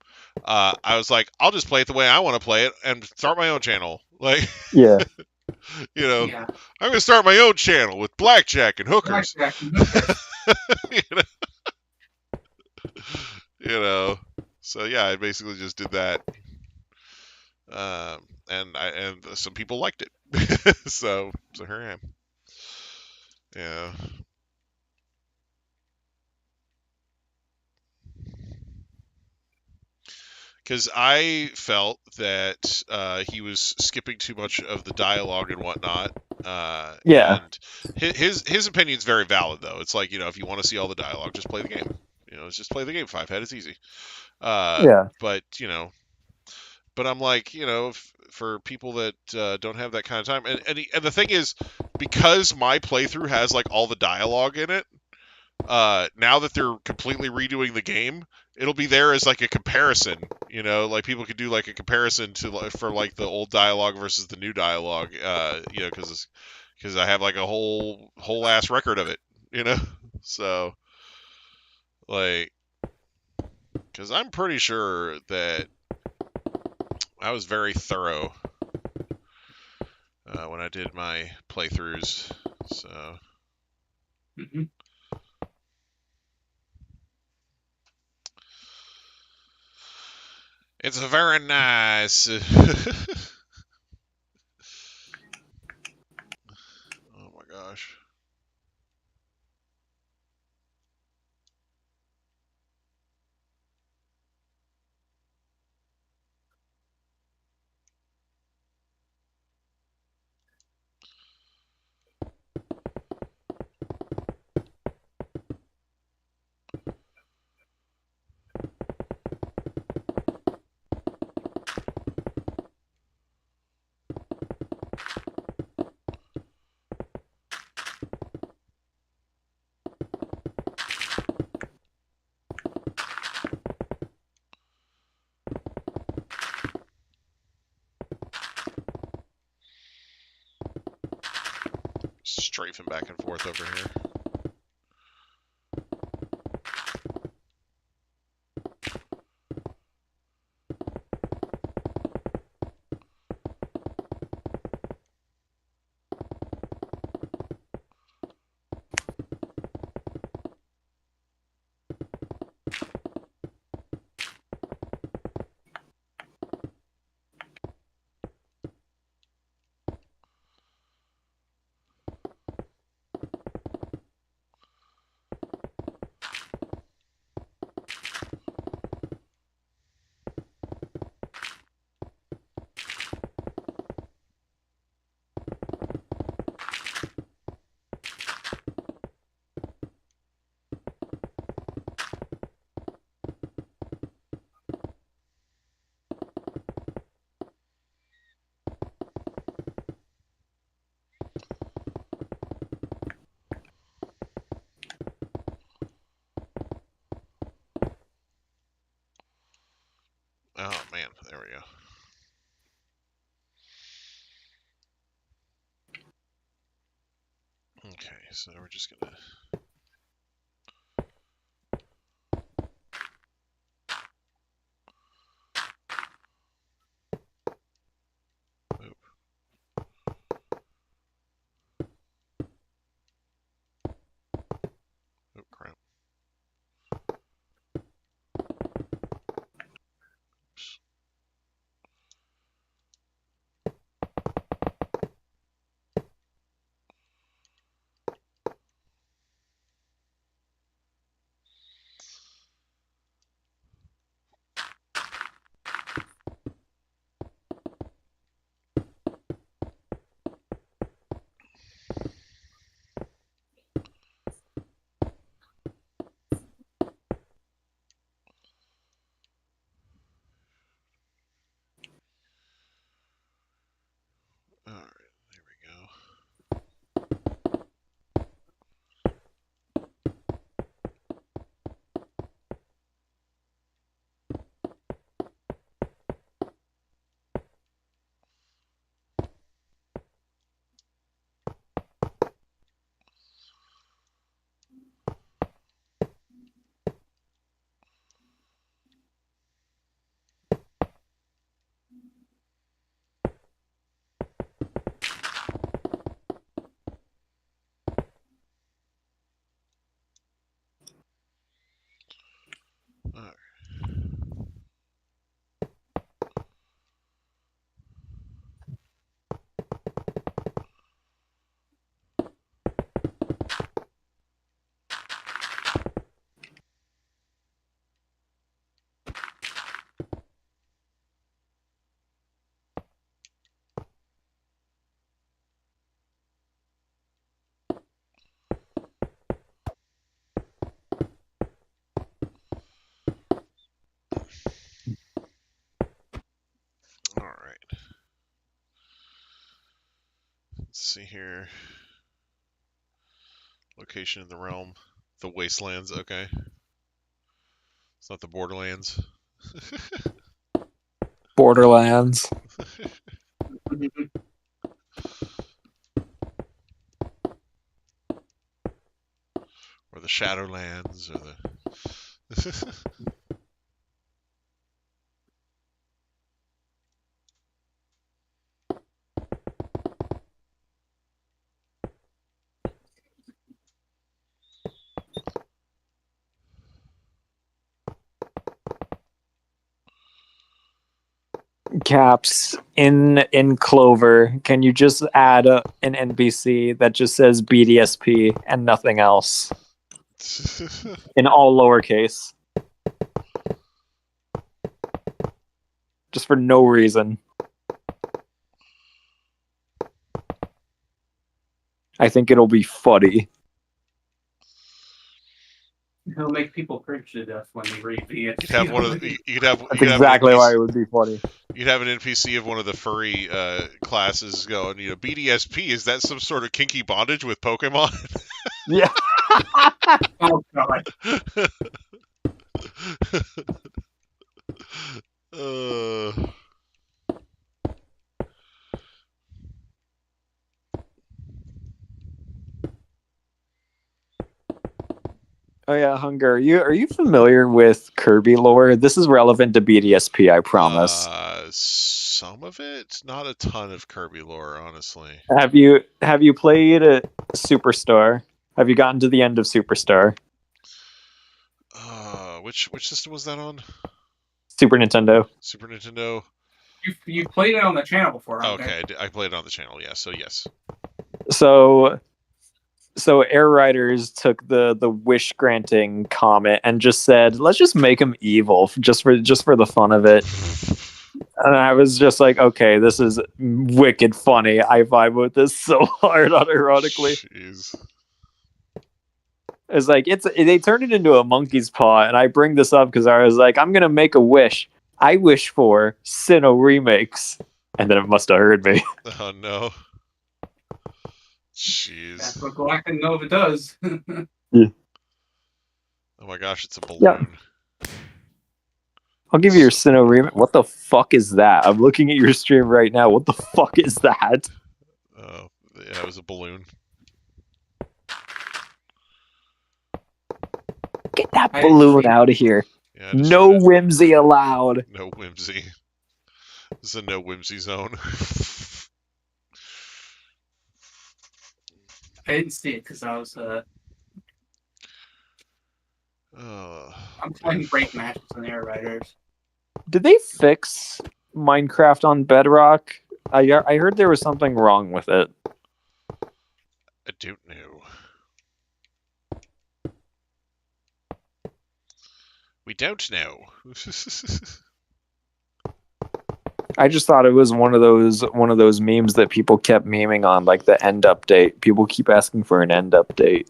I was like, I'll just play it the way I want to play it and start my own channel. Like, Yeah. you know, Yeah. I'm gonna start my own channel with blackjack and hookers. you know, you know. So yeah, I basically just did that. And some people liked it, so here I am. Yeah. Because I felt that he was skipping too much of the dialogue and whatnot. Yeah. And his opinion's very valid, though. It's like, you know, if you want to see all the dialogue, just play the game. You know, just play the game. Five head, it's easy. Yeah. But you know, but I'm like, you know, for people that don't have that kind of time, and the thing is, because my playthrough has like all the dialogue in it, now that they're completely redoing the game, it'll be there as like a comparison. You know, like people could do like a comparison for like the old dialogue versus the new dialogue. You know, because I have like a whole ass record of it. You know, so like, because I'm pretty sure that I was very thorough when I did my playthroughs. So. Mhm. It's very nice. Oh my gosh. Strafing back and forth over here. There we go. Okay, so we're just gonna. Oh crap. Oops. All right, there we go. All right. All right. Let's see here. Location in the realm. The wastelands, okay. It's not the borderlands. Borderlands. Or the Shadowlands, or the... Caps in Clover. Can you just add an NPC that just says BDSP and nothing else in all lowercase, just for no reason? I think it'll be funny. He'll make people cringe to death when they read the. You'd have one of the, you'd have That's you'd have exactly an NPC, why it would be funny. You'd have an NPC of one of the furry classes going, BDSP, is that some sort of kinky bondage with Pokemon? Yeah. Oh god. uh, Oh yeah, Hunger. Are you familiar with Kirby lore? This is relevant to BDSP, I promise. Some of it, not a ton of Kirby lore, honestly. Have you played Superstar? Have you gotten to the end of Superstar? Which system was that on? Super Nintendo. Super Nintendo. You played it on the channel before, huh? Okay, I played it on the channel. Yeah, so yes. So Air Riders took the wish granting comet and just said, let's just make him evil just for the fun of it. And I was just like, okay, this is wicked funny. I vibe with this so hard, unironically. Jeez. It's like they turned it into a monkey's paw, and I bring this up because I was like, I'm gonna make a wish. I wish for Sinnoh remakes, and then it must have heard me. Oh no. Jeez. That's what Galactic Nova does. Oh my gosh, it's a balloon. Yeah. I'll give you your Sinnoh remake. What the fuck is that? I'm looking at your stream right now. What the fuck is that? Yeah, it was a balloon. Get that I balloon see. out of here. Yeah, I just No showed it. whimsy allowed. No whimsy. This is a no whimsy zone. I didn't see it because I was Oh, I'm playing Break Matches and Air Riders. Did they fix Minecraft on Bedrock? I heard there was something wrong with it. I don't know. We don't know. I just thought it was one of those memes that people kept memeing on, like the end update. People keep asking for an end update.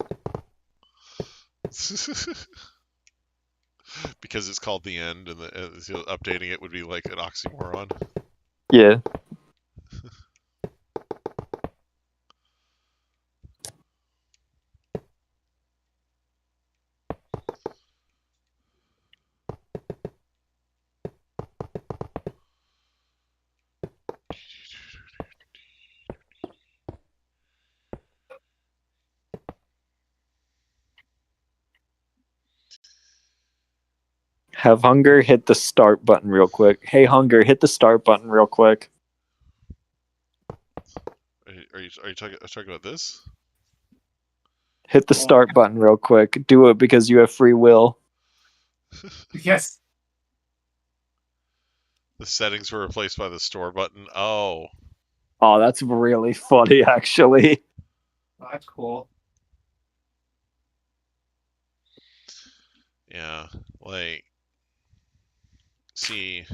Because it's called the end, and updating it would be like an oxymoron. Yeah. Have Hunger hit the start button real quick. Hey, Hunger, hit the start button real quick. Are you talking about this? Hit the start button real quick. Do it because you have free will. Yes. The settings were replaced by the store button. Oh. Oh, that's really funny, actually. Oh, that's cool. Yeah. Like, see.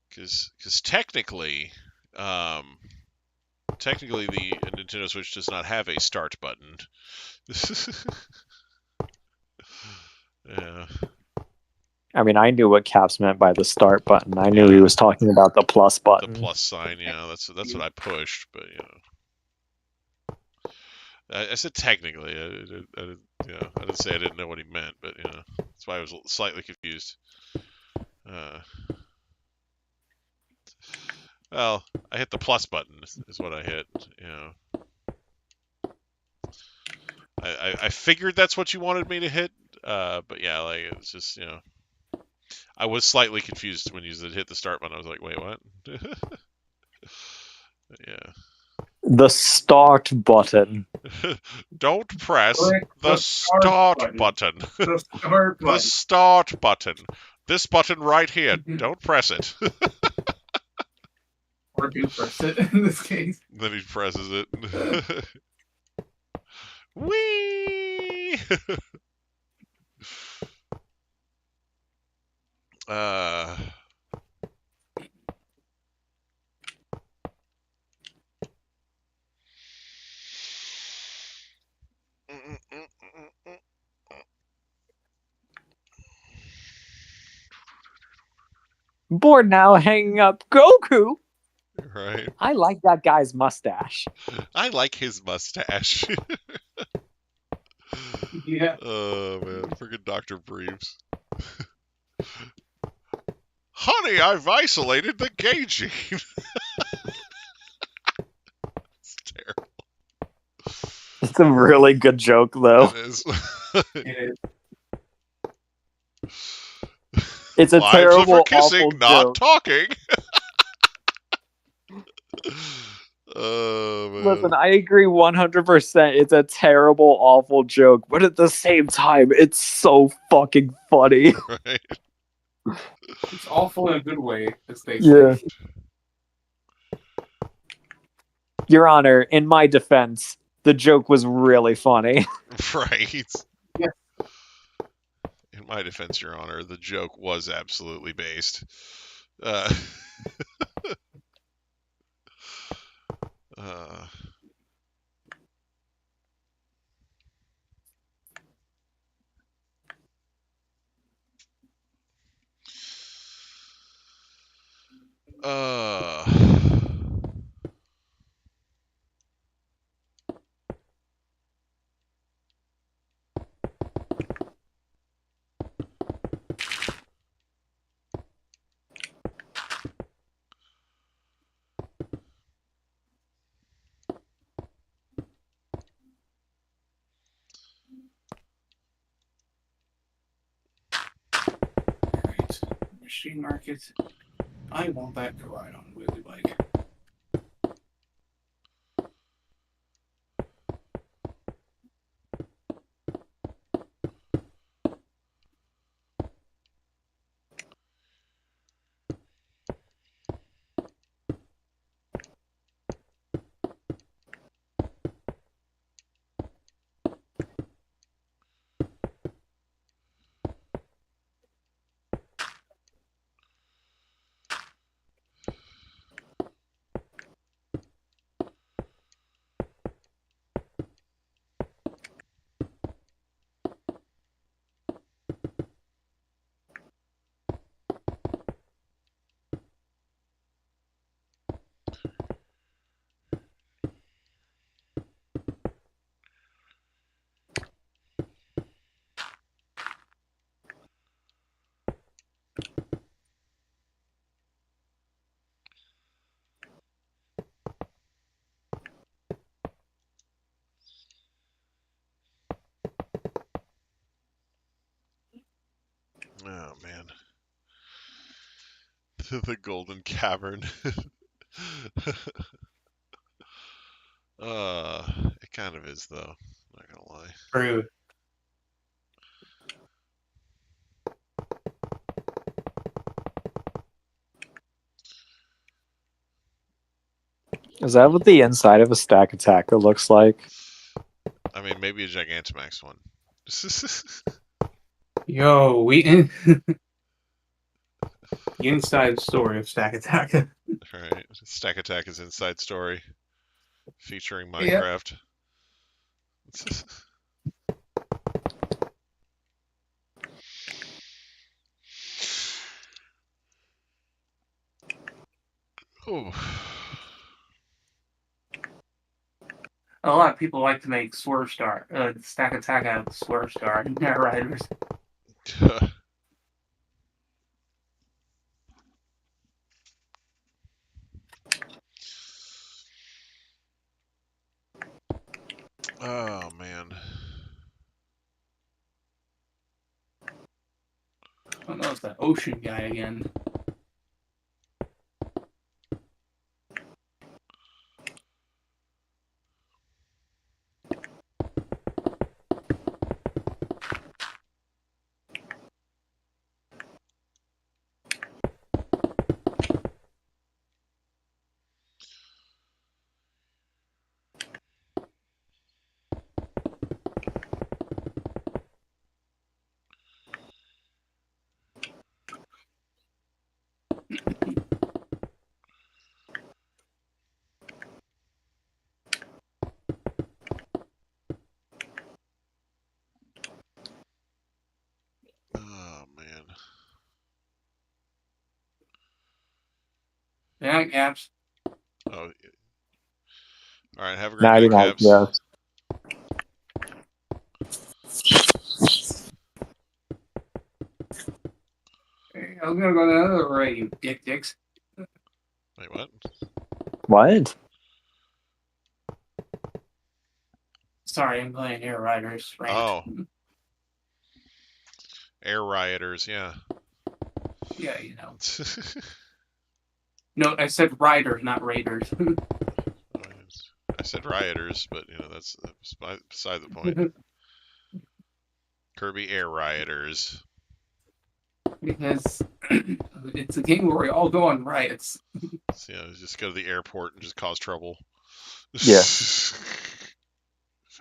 Because technically the Nintendo Switch does not have a start button. Yeah. I mean, I knew what Caps meant by the start button. I knew he was talking about the plus The button. plus sign, yeah, that's what I pushed, but I said technically. I didn't say I didn't know what he meant, but that's why I was slightly confused. Well, I hit the plus button is what I hit. I figured that's what you wanted me to hit, but yeah, like it's just I was slightly confused when you said hit the start button. I was like, wait, what? Yeah. The start button. Don't press Click the start button. The start The button. start button. This button right here. Don't press it. Or do press it in this case. Then he presses it. Whee! uh. Bored now, hanging up Goku. Right. I like that guy's mustache. I like his mustache. Yeah. Oh man, freaking Dr. Breves. Honey, I've isolated the gay gene. It's terrible. It's a really good joke, though. It is. It is. It's a Lives terrible, of kissing, awful not joke. talking. Oh man. Listen, I agree 100%. It's a terrible, awful joke, but at the same time, it's so fucking funny. Right. It's awful in a good way, as they Yeah. say. Your Honor, in my defense, the joke was really funny. Right. Yeah. In my defense, Your Honor, the joke was absolutely based. Uh, uh, Street Market. I want that to ride on wheelie bike. Oh man. The Golden Cavern. It kind of is though. Not gonna lie. True. Is that what the inside of a stack attacker looks like? I mean, maybe a Gigantamax one. Yo, the inside story of Stack Attack. Alright. Stack Attack is Inside Story. Featuring Yep. Minecraft. Oh. A lot of people like to make Swerve Star, Stack Attack out of Swerve Star and Air Riders. Oh man. Oh no, it's that ocean guy again. Oh man. Yeah, Caps. Oh. Alright, have a great Nighty night, night, Caps. yeah. Hey, I'm gonna go to another array, you dicks. Wait, what? What? Sorry, I'm playing Air Riders. Rant. Oh. Air Rioters, yeah. Yeah, you know. No, I said Riders, not Raiders. I said rioters, but you know that's beside the point. Kirby Air Rioters. Because it's a game where we all go on riots. So, just go to the airport and just cause trouble. Yeah.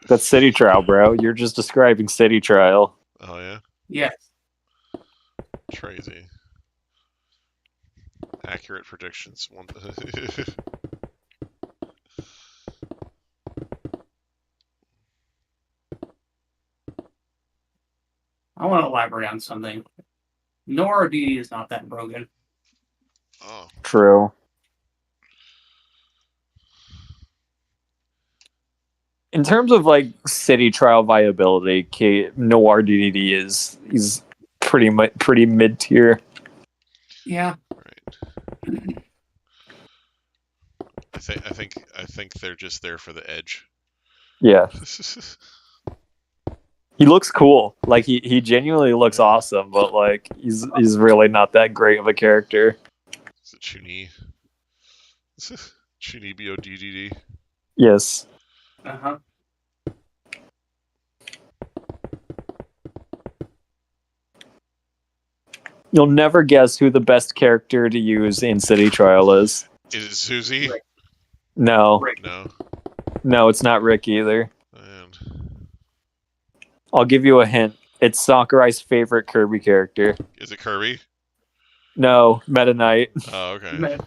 That's City Trial, bro. You're just describing City Trial. Oh yeah. Yes. Crazy. Accurate predictions. I want to elaborate on something. No RD is not that broken. Oh. True. In terms of like City Trial viability, Noir DDD is pretty mid tier. Yeah. Right. I think they're just there for the edge. Yeah. He looks cool. Like he genuinely looks awesome, but like he's really not that great of a character. Is it Chuni? Chuni BODDD. Yes. Uh-huh. You'll never guess who the best character to use in City Trial is. Is it Susie? Rick. No. Rick. No, it's not Rick either. And I'll give you a hint. It's Sakurai's favorite Kirby character. is it Kirby? No, Meta Knight. Oh, okay.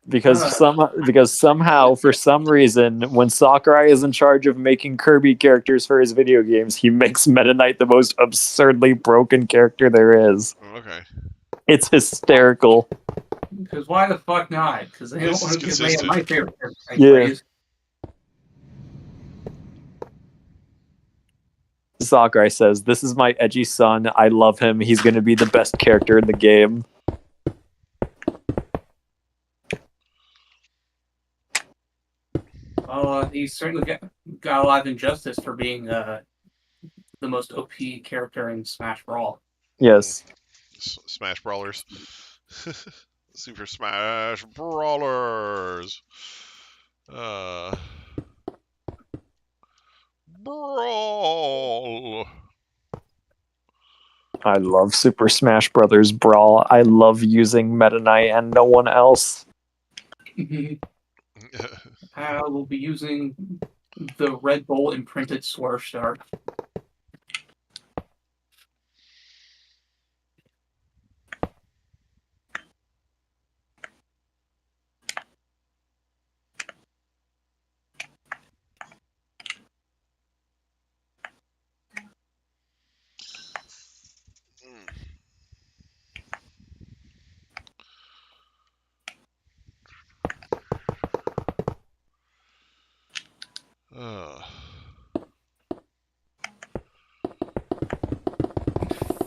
Because somehow, for some reason, when Sakurai is in charge of making Kirby characters for his video games, he makes Meta Knight the most absurdly broken character there is. Okay. It's hysterical. Because why the fuck not? Because they don't This is want to give me consistent. my favorite character. Yeah. Sakurai says, "This is my edgy son. I love him. He's going to be the best character in the game." Well, he certainly got a lot of injustice for being the most OP character in Smash Brawl. Yes. Smash Brawlers. Super Smash Brawlers. Brawl. I love Super Smash Brothers Brawl. I love using Meta Knight and no one else. I will be using the Red Bull imprinted Swerve Star.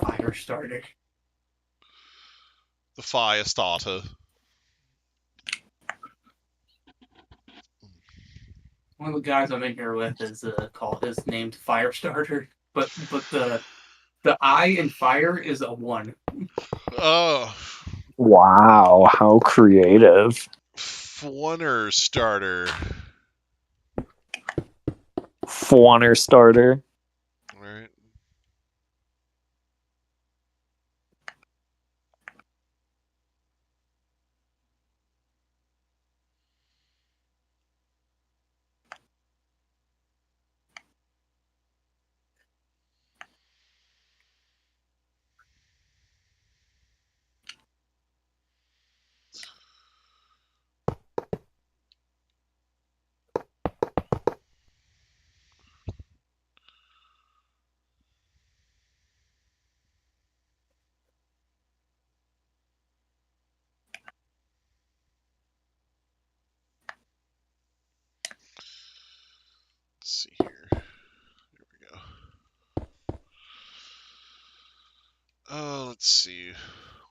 Fire starter. The fire starter. One of the guys I'm in here with is named Firestarter, but the I in fire is a 1. Oh. Wow, how creative. Funner starter. Fwanner starter. Alright. Let's see here. Here we go. Let's see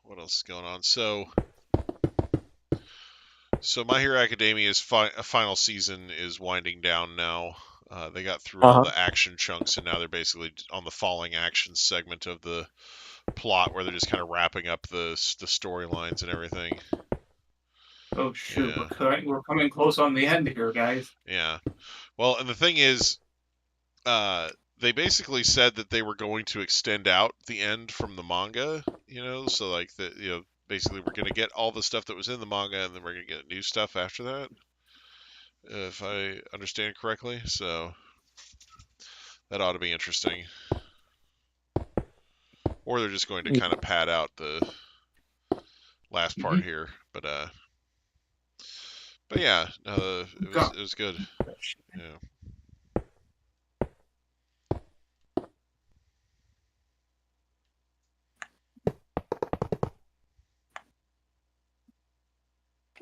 what else is going on. So My Hero Academia's final season is winding down now. They got through all the action chunks, and now they're basically on the falling action segment of the plot, where they're just kind of wrapping up the storylines and everything. Oh shoot, Yeah. we're coming close on the end here, guys. Yeah. Well, and the thing is, they basically said that they were going to extend out the end from the manga, so like basically we're going to get all the stuff that was in the manga, and then we're going to get new stuff after that, if I understand correctly. So that ought to be interesting. Or they're just going to kind of pad out the last part here, but yeah, it was good. Yeah.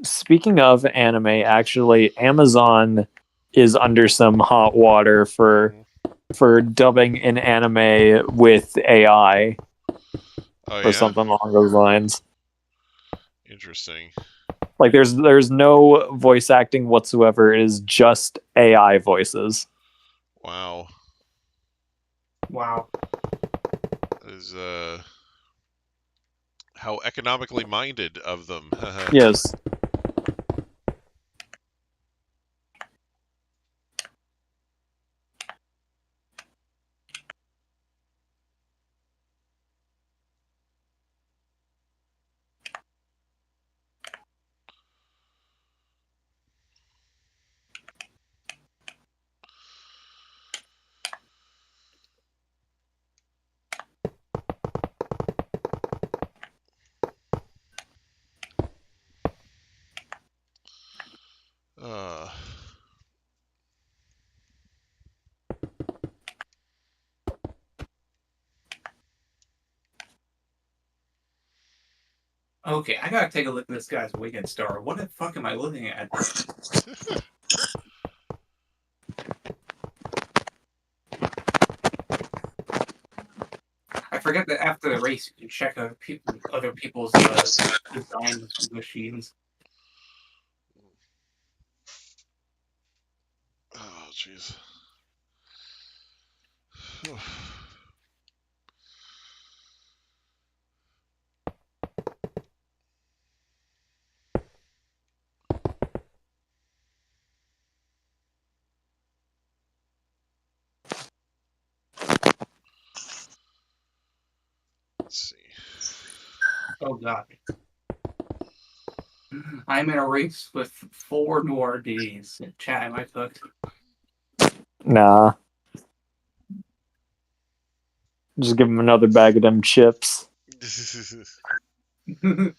Speaking of anime, actually, Amazon is under some hot water for dubbing an anime with AI Oh, or something along those lines. Interesting. Like there's no voice acting whatsoever. It is just AI voices. Wow. Wow. That is how economically minded of them. Yes. Uh, Okay, I gotta take a look at this guy's Weekend Star. What the fuck am I looking at? I forget that after the race, you can check out other people's design machines. oh, jeez. Let's see. Oh god. I'm in a race with 4 Noir Ds. Chat, am I cooked? Nah. Just give him another bag of them chips. Chippies!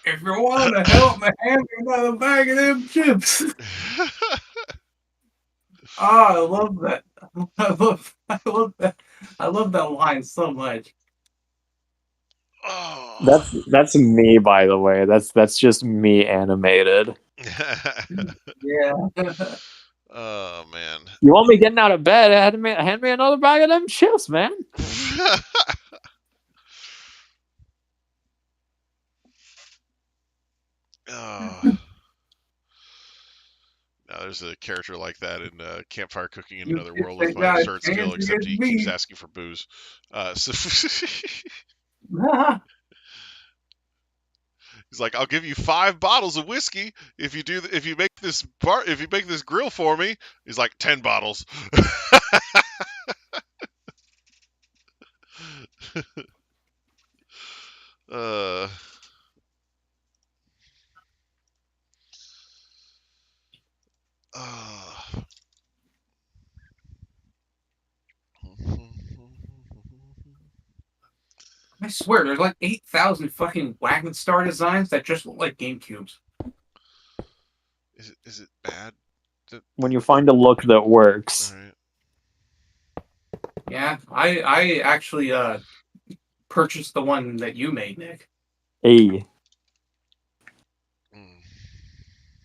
If you want to help me, hand me another bag of them chips. Ah, I love that. I love that. I love that line so much. Oh. That's me, by the way. That's just me animated. Yeah. Oh, man. You want me getting out of bed? Hand me another bag of them chips, man. Oh. Now there's a character like that in Campfire Cooking in You Another just World with ain't my got a absurd skill, chance except against he me. keeps asking for booze. So he's like, "I'll give you 5 bottles of whiskey if you make this grill for me." He's like, 10 bottles. uh. I swear, there's like 8,000 fucking Wagon Star designs that just look like GameCubes. Is it bad? When you find a look that works. All right. Yeah, I actually purchased the one that you made, Nick, Hey.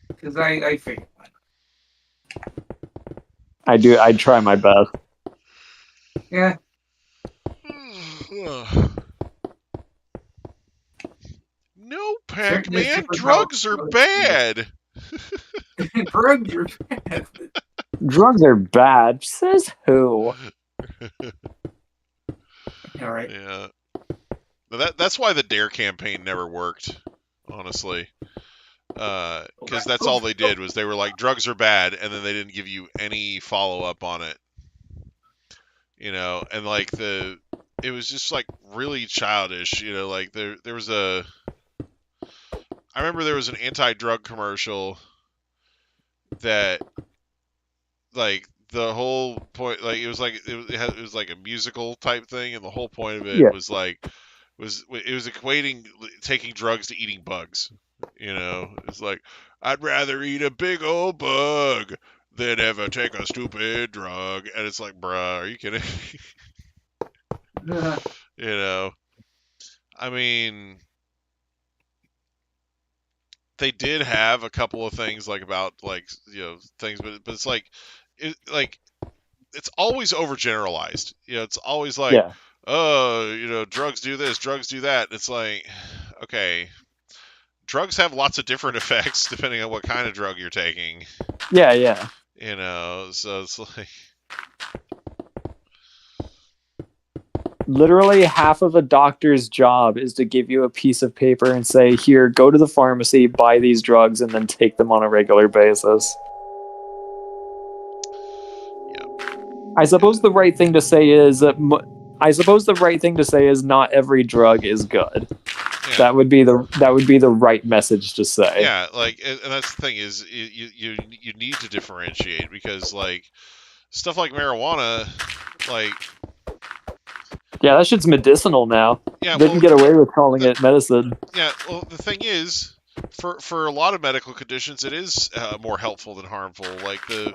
because I figured. I try my best. Yeah. No, Certainly Pac-Man, different drugs are bad. Drugs are bad. Drugs are bad. Says who? All right. Yeah. That's why the Dare campaign never worked, honestly. Because that's all they did was they were like, drugs are bad, and then they didn't give you any follow-up on it. You know, and like it was just like really childish, you know, like there was I remember there was an anti-drug commercial that like the whole point, like it was like a musical type thing, and the whole point of it was equating taking drugs to eating bugs. You know, it's like, I'd rather eat a big old bug than ever take a stupid drug, and it's like, bruh, are you kidding? You know, I mean, they did have a couple of things like about like things, but it's like it's always overgeneralized. You know, it's always like, Yeah. oh, drugs do this, drugs do that. It's like, okay, drugs have lots of different effects depending on what kind of drug you're taking. Yeah. So it's like, Literally half of a doctor's job is to give you a piece of paper and say, here, go to the pharmacy, buy these drugs, and then take them on a regular basis. yeah. I suppose the right thing to say is that not every drug is good. Yeah. That would be the right message to say. Yeah, like, and that's the thing is, you need to differentiate, because like stuff like marijuana, like, Yeah, that shit's medicinal now. yeah, They well, can get away with calling it medicine. yeah, well, the thing is, for a lot of medical conditions, it is more helpful than harmful. Like the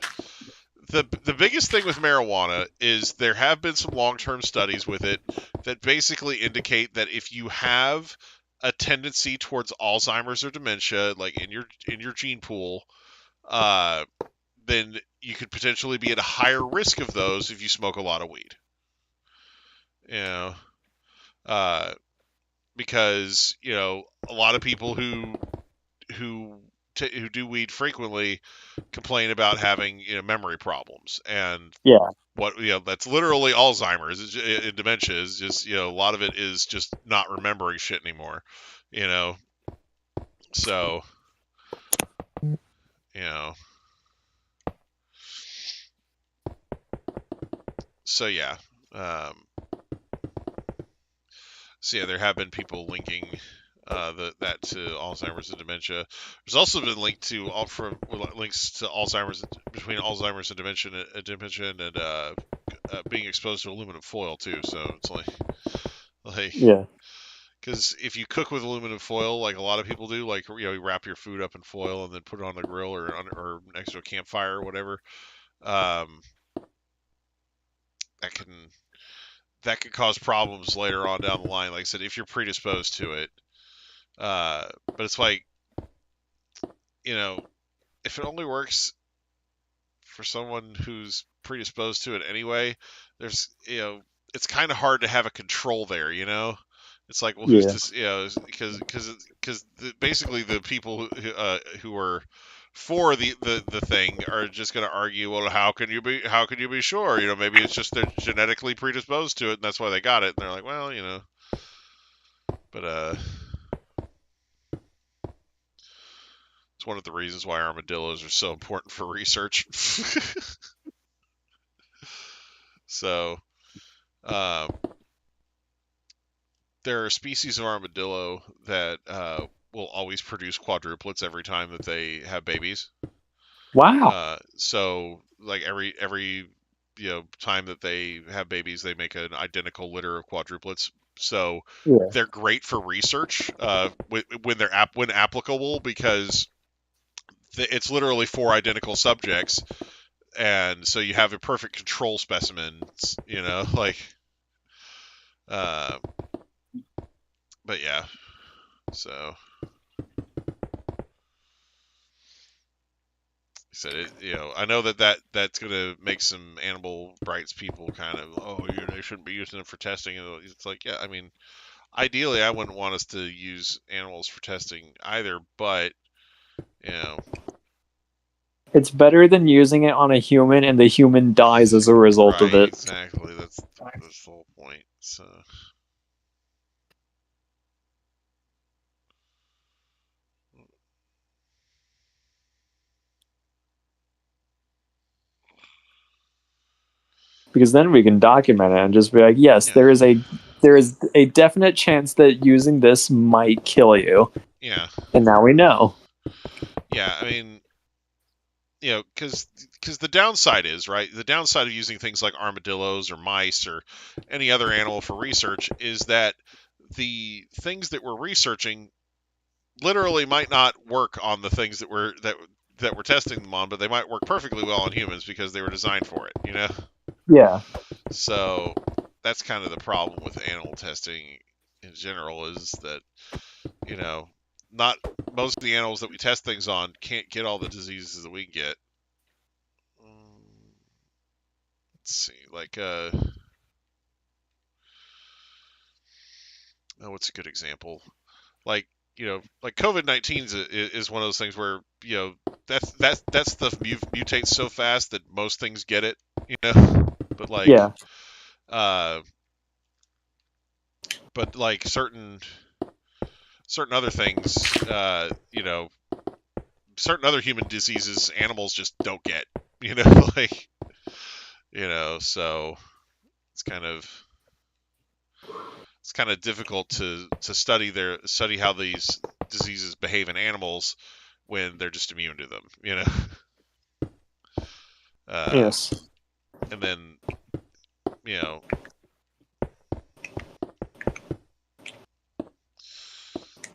biggest thing with marijuana is there have been some long-term studies with it that basically indicate that if you have a tendency towards Alzheimer's or dementia, like in your gene pool, then you could potentially be at a higher risk of those if you smoke a lot of weed. You know, because a lot of people who do weed frequently complain about having memory problems, and Yeah. what that's literally Alzheimer's and dementia is just a lot of it is just not remembering shit anymore. So you know so yeah. So yeah, there have been people linking that to Alzheimer's and dementia. There's also been links to Alzheimer's, between Alzheimer's and dementia, and being exposed to aluminum foil too. So it's like Yeah. because if you cook with aluminum foil, like a lot of people do, like you wrap your food up in foil and then put it on the grill or next to a campfire or whatever, um, that can cause problems later on down the line. Like I said, if you're predisposed to it. But it's like, if it only works for someone who's predisposed to it anyway, there's, it's kind of hard to have a control there, It's like, well, who's this, because basically the people who are for the thing are just going to argue, well, how can you be sure? Maybe it's just they're genetically predisposed to it, and that's why they got it. And they're like, well, but it's one of the reasons why armadillos are so important for research. So, um, there are species of armadillo that will always produce quadruplets every time that they have babies. Wow. So, like every time that they have babies, they make an identical litter of quadruplets. So Yeah. they're great for research when applicable, because it's literally 4 identical subjects, and so you have a perfect control specimen, like, but yeah, so said it. I know that's gonna make some animal rights people kind of, they shouldn't be using them for testing. And it's like, yeah, I mean, ideally, I wouldn't want us to use animals for testing either, but It's better than using it on a human and the human dies as a result of it. Exactly. That's the whole point. So. Because then we can document it and just be like, yes, there is a definite chance that using this might kill you. Yeah. And now we know. Yeah, I mean, because the downside is, right, the downside of using things like armadillos or mice or any other animal for research is that the things that we're researching literally might not work on the things that we're testing them on, but they might work perfectly well on humans because they were designed for it, Yeah. So that's kind of the problem with animal testing in general, is that, not most of the animals that we test things on can't get all the diseases that we get. Let's see, like, what's a good example? Like, like COVID-19 is one of those things where that stuff mutates so fast that most things get it, but like Yeah. but like certain other things, certain other human diseases, animals just don't get, like, so it's kind of difficult to study how these diseases behave in animals when they're just immune to them, Yes. and then,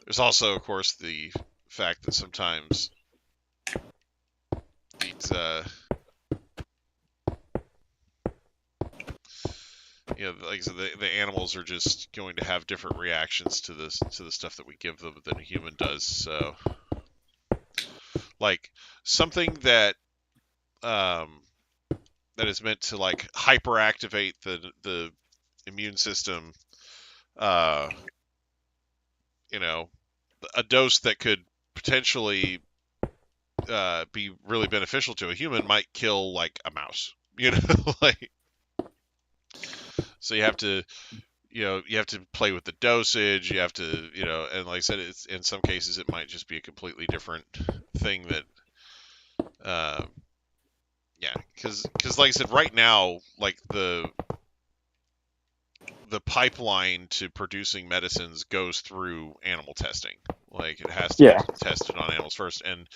there's also, of course, the fact that sometimes these, like I said, the animals are just going to have different reactions to the stuff that we give them than a human does. So, like something that that is meant to like hyperactivate the immune system, a dose that could potentially be really beneficial to a human might kill like a mouse, like. So you have to play with the dosage. You have to, and like I said, it's in some cases it might just be a completely different thing that, yeah, because like I said, right now, like the pipeline to producing medicines goes through animal testing. Like it has to be tested on animals first. And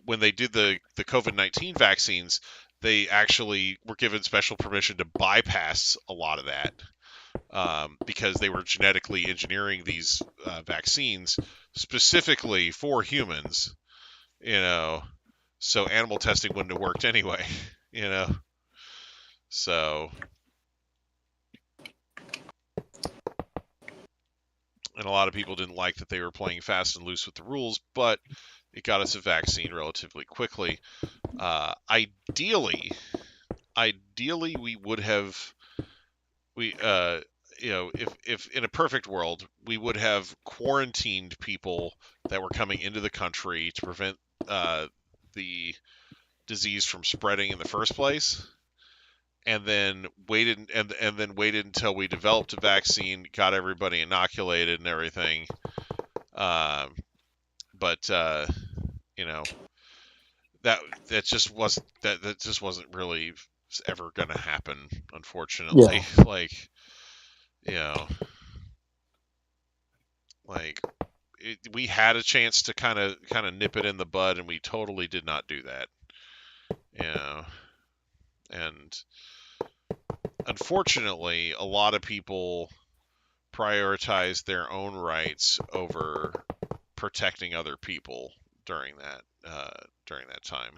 when they did the COVID-19 vaccines, they actually were given special permission to bypass a lot of that. Because they were genetically engineering these vaccines specifically for humans, so animal testing wouldn't have worked anyway, so, and a lot of people didn't like that they were playing fast and loose with the rules, but it got us a vaccine relatively quickly. Ideally, we would have, if in a perfect world, we would have quarantined people that were coming into the country to prevent the disease from spreading in the first place, and then waited until we developed a vaccine, got everybody inoculated and everything. But that just wasn't really ever going to happen, unfortunately. Yeah. Like we had a chance to kind of nip it in the bud, and we totally did not do that. And unfortunately, a lot of people prioritize their own rights over protecting other people during that time.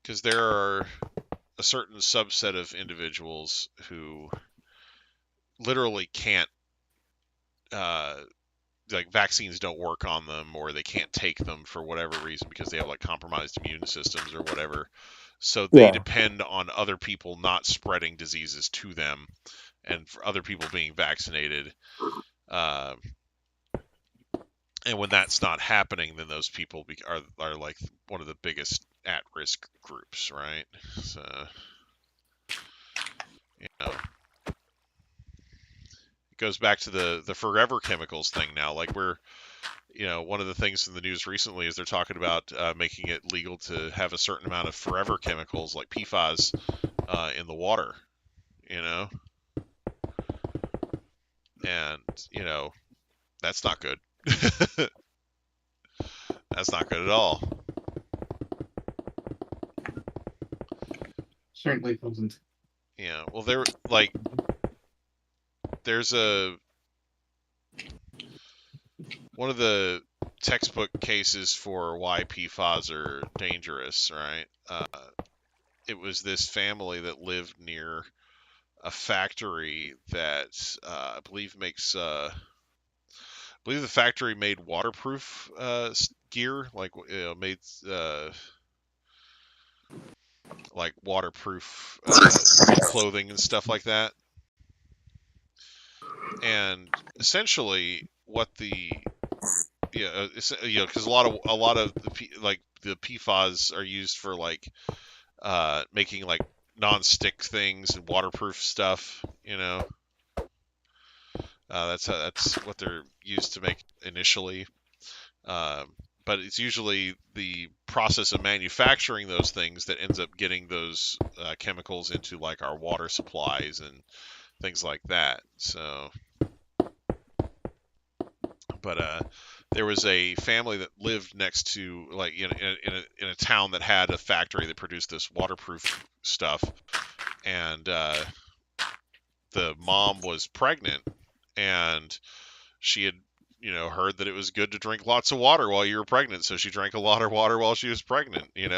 Because there are a certain subset of individuals who literally can't, like vaccines don't work on them, or they can't take them for whatever reason because they have like compromised immune systems or whatever. So they depend on other people not spreading diseases to them, and for other people being vaccinated. And when that's not happening, then those people are like one of the biggest at-risk groups, right? So, it goes back to the forever chemicals thing now. Like we're, one of the things in the news recently is they're talking about making it legal to have a certain amount of forever chemicals like PFAS in the water, and that's not good. That's not good at all. Certainly wasn't. Yeah, well, there's one of the textbook cases for why PFAS are dangerous, right? It was this family that lived near a factory that I believe the factory made waterproof gear, like made like waterproof clothing and stuff like that. And essentially, what the because a lot of the PFAS are used for like making like non-stick things and waterproof stuff. That's what they're used to make initially. But it's usually the process of manufacturing those things that ends up getting those chemicals into like our water supplies and things like that. So, but there was a family that lived next to like in a town that had a factory that produced this waterproof stuff, and the mom was pregnant, and she had heard that it was good to drink lots of water while you were pregnant, so she drank a lot of water while she was pregnant, and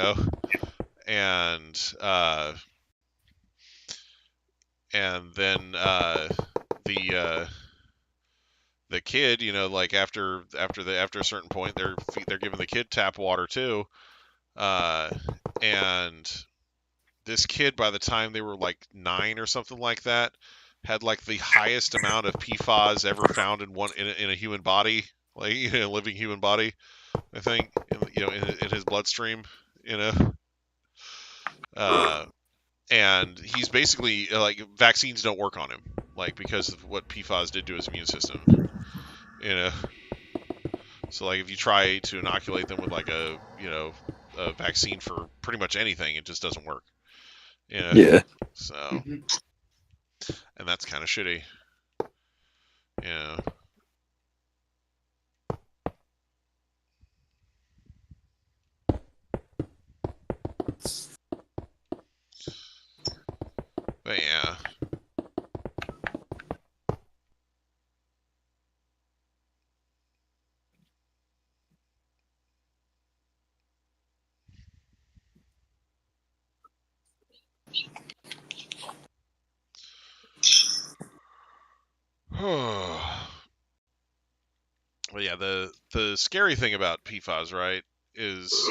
then the kid, like after a certain point, they're giving the kid tap water too, and this kid, by the time they were like 9 or something like that, had like the highest amount of PFAS ever found in a human body, like a living human body, I think, in his bloodstream, you know. And he's basically like vaccines don't work on him, like because of what PFAS did to his immune system, you know. So like if you try to inoculate them with like a vaccine for pretty much anything, it just doesn't work. Yeah. So, Mhm. and that's kind of shitty. Yeah. But yeah. Well, yeah, the scary thing about PFAS, right, is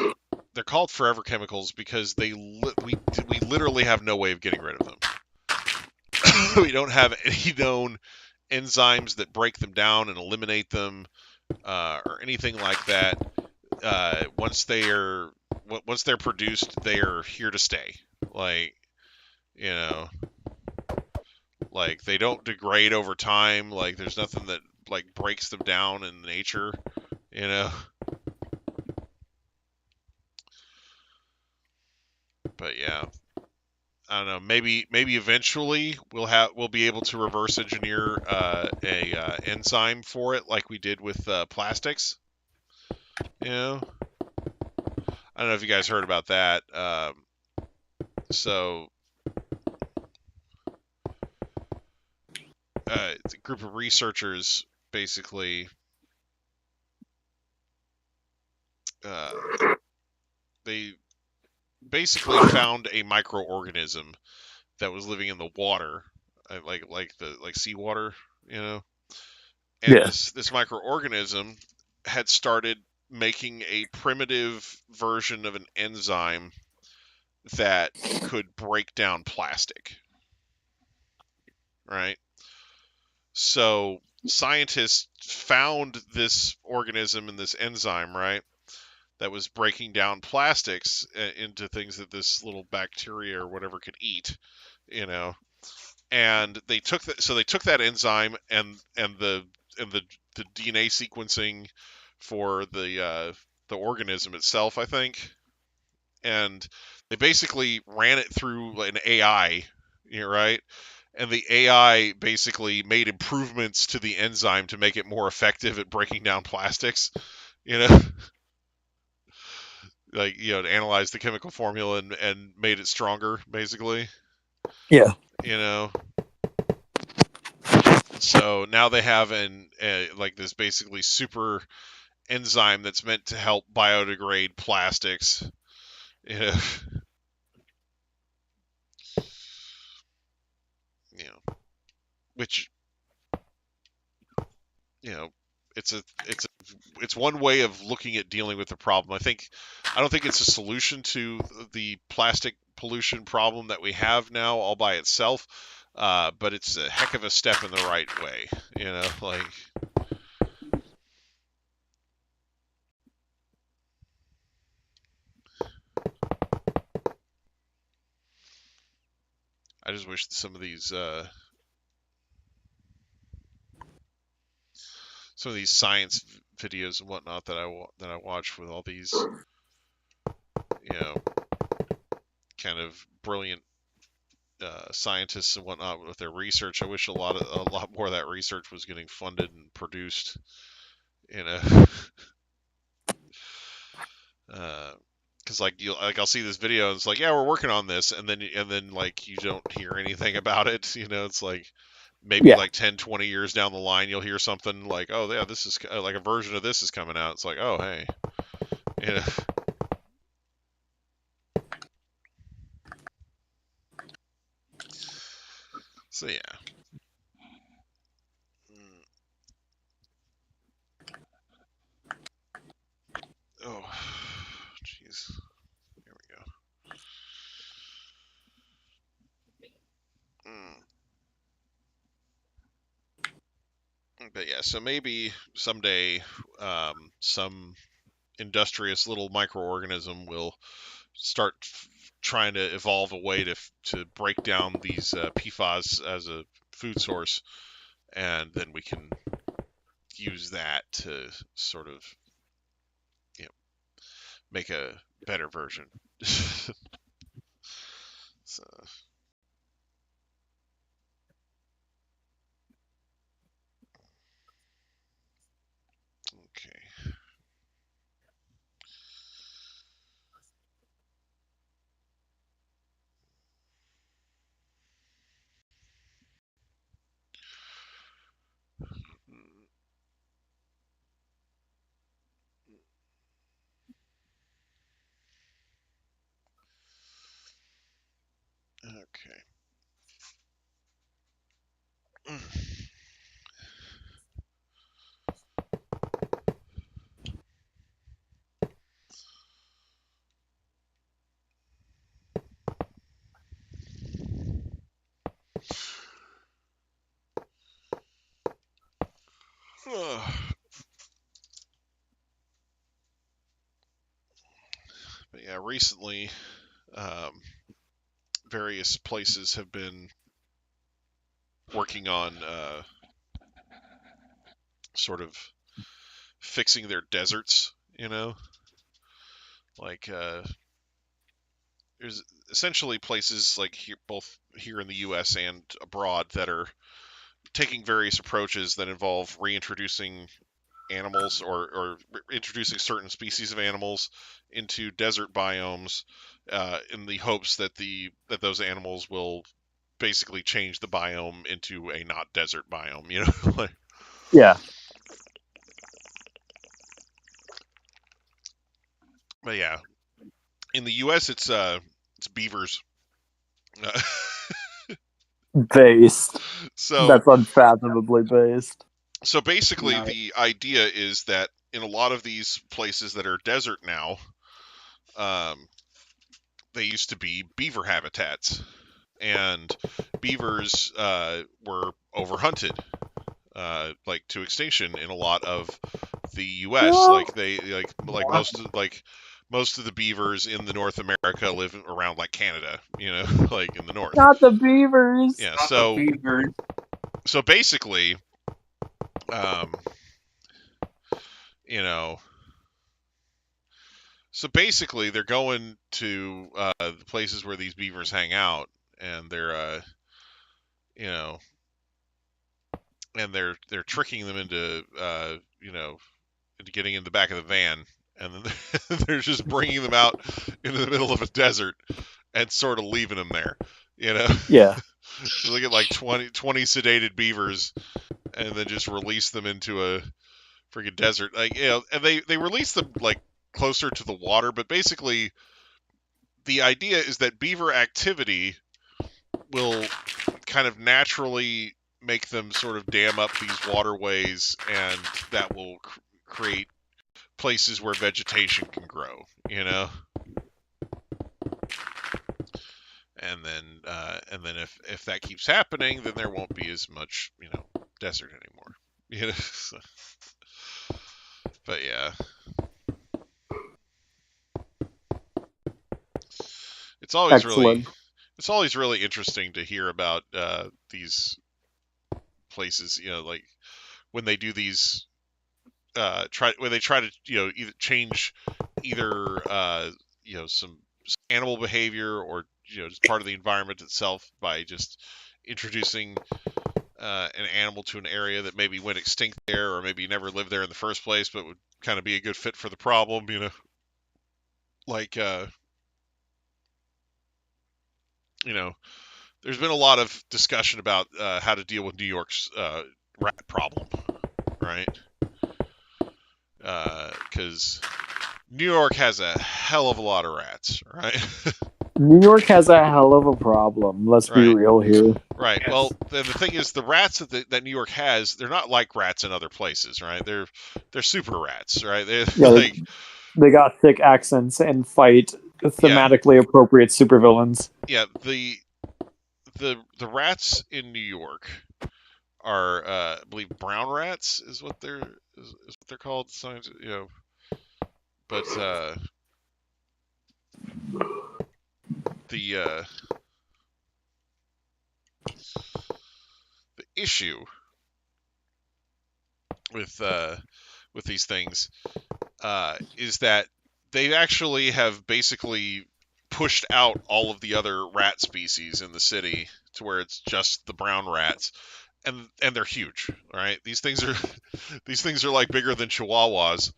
they're called forever chemicals because we literally have no way of getting rid of them. We don't have any known enzymes that break them down and eliminate them, or anything like that. Once they're produced, they are here to stay. Like, you know, like they don't degrade over time. Like there's nothing that like breaks them down in nature. You know. But yeah, I don't know. Maybe eventually we'll be able to reverse engineer a enzyme for it, like we did with plastics. You know, I don't know if you guys heard about that. So it's a group of researchers basically. They basically found a microorganism that was living in the water, like seawater, And Yeah. this microorganism had started making a primitive version of an enzyme that could break down plastic, right? So scientists found this organism and this enzyme, right, that was breaking down plastics into things that this little bacteria or whatever could eat, you know. And they took that enzyme and the DNA sequencing for the organism itself, I think, and they basically ran it through an AI, right? And the AI basically made improvements to the enzyme to make it more effective at breaking down plastics, you know, like to analyze the chemical formula and made it stronger, basically, Yeah. you know. So now they have like this basically super enzyme that's meant to help biodegrade plastics. You know, you know, which you know, it's one way of looking at dealing with the problem. I don't think it's a solution to the plastic pollution problem that we have now all by itself, but it's a heck of a step in the right way. Like. I just wish some of these science videos and whatnot that I watch with all these, kind of brilliant scientists and whatnot with their research. I wish a lot more of that research was getting funded and produced. Because I'll see this video and it's like, yeah, we're working on this, and then like you don't hear anything about it. It's like maybe like 10, 20 years down the line you'll hear something like, oh yeah, this is like a version of this is coming out. It's like, oh hey, So yeah. Oh, jeez. Here we go. But yeah, so maybe someday some industrious little microorganism will start trying to evolve a way to break down these PFAS as a food source, and then we can use that to sort of make a better version. So. Okay. Okay. But yeah, recently, various places have been working on sort of fixing their deserts, like there's essentially places like here, both here in the U.S. and abroad, that are taking various approaches that involve reintroducing animals or introducing certain species of animals into desert biomes in the hopes that those animals will basically change the biome into a not desert biome, like, Yeah. But yeah, in the U.S. it's beavers. Based. So that's unfathomably based. So basically, Nice. the idea is that in a lot of these places that are desert now, they used to be beaver habitats, and beavers were overhunted, like to extinction in a lot of the U.S. What? Most of the beavers in the North America live around like Canada, like in the north. Not the beavers. Yeah. Not So the beavers. so basically, So basically, they're going to the places where these beavers hang out, and they're they're tricking them into into getting in the back of the van, and then they're just bringing them out into the middle of a desert and sort of leaving them there, Yeah. So they get like 20 sedated beavers, and then just release them into a freaking desert, like and they release them like closer to the water, but basically the idea is that beaver activity will kind of naturally make them sort of dam up these waterways, and that will create places where vegetation can grow, and then if that keeps happening, then there won't be as much desert anymore. But yeah, it's always Excellent. really interesting to hear about these places. Like when they do these when they try to either change some animal behavior or just part of the environment itself by just introducing an animal to an area that maybe went extinct there, or maybe never lived there in the first place, but would kind of be a good fit for the problem. Like there's been a lot of discussion about how to deal with New York's rat problem, right? Because New York has a hell of a lot of rats, right? New York has a hell of a problem. Let's be Right. real here. Right. Yes. Well, the thing is, the rats that New York has, they're not like rats in other places, right? They're super rats, right? They're Yeah, they got thick accents and fight thematically appropriate supervillains. yeah. The rats in New York are, I believe, brown rats is what they're called. Sometimes, but the issue with these things is that they actually have basically pushed out all of the other rat species in the city to where it's just the brown rats, and they're huge. Right? These things are like bigger than chihuahuas,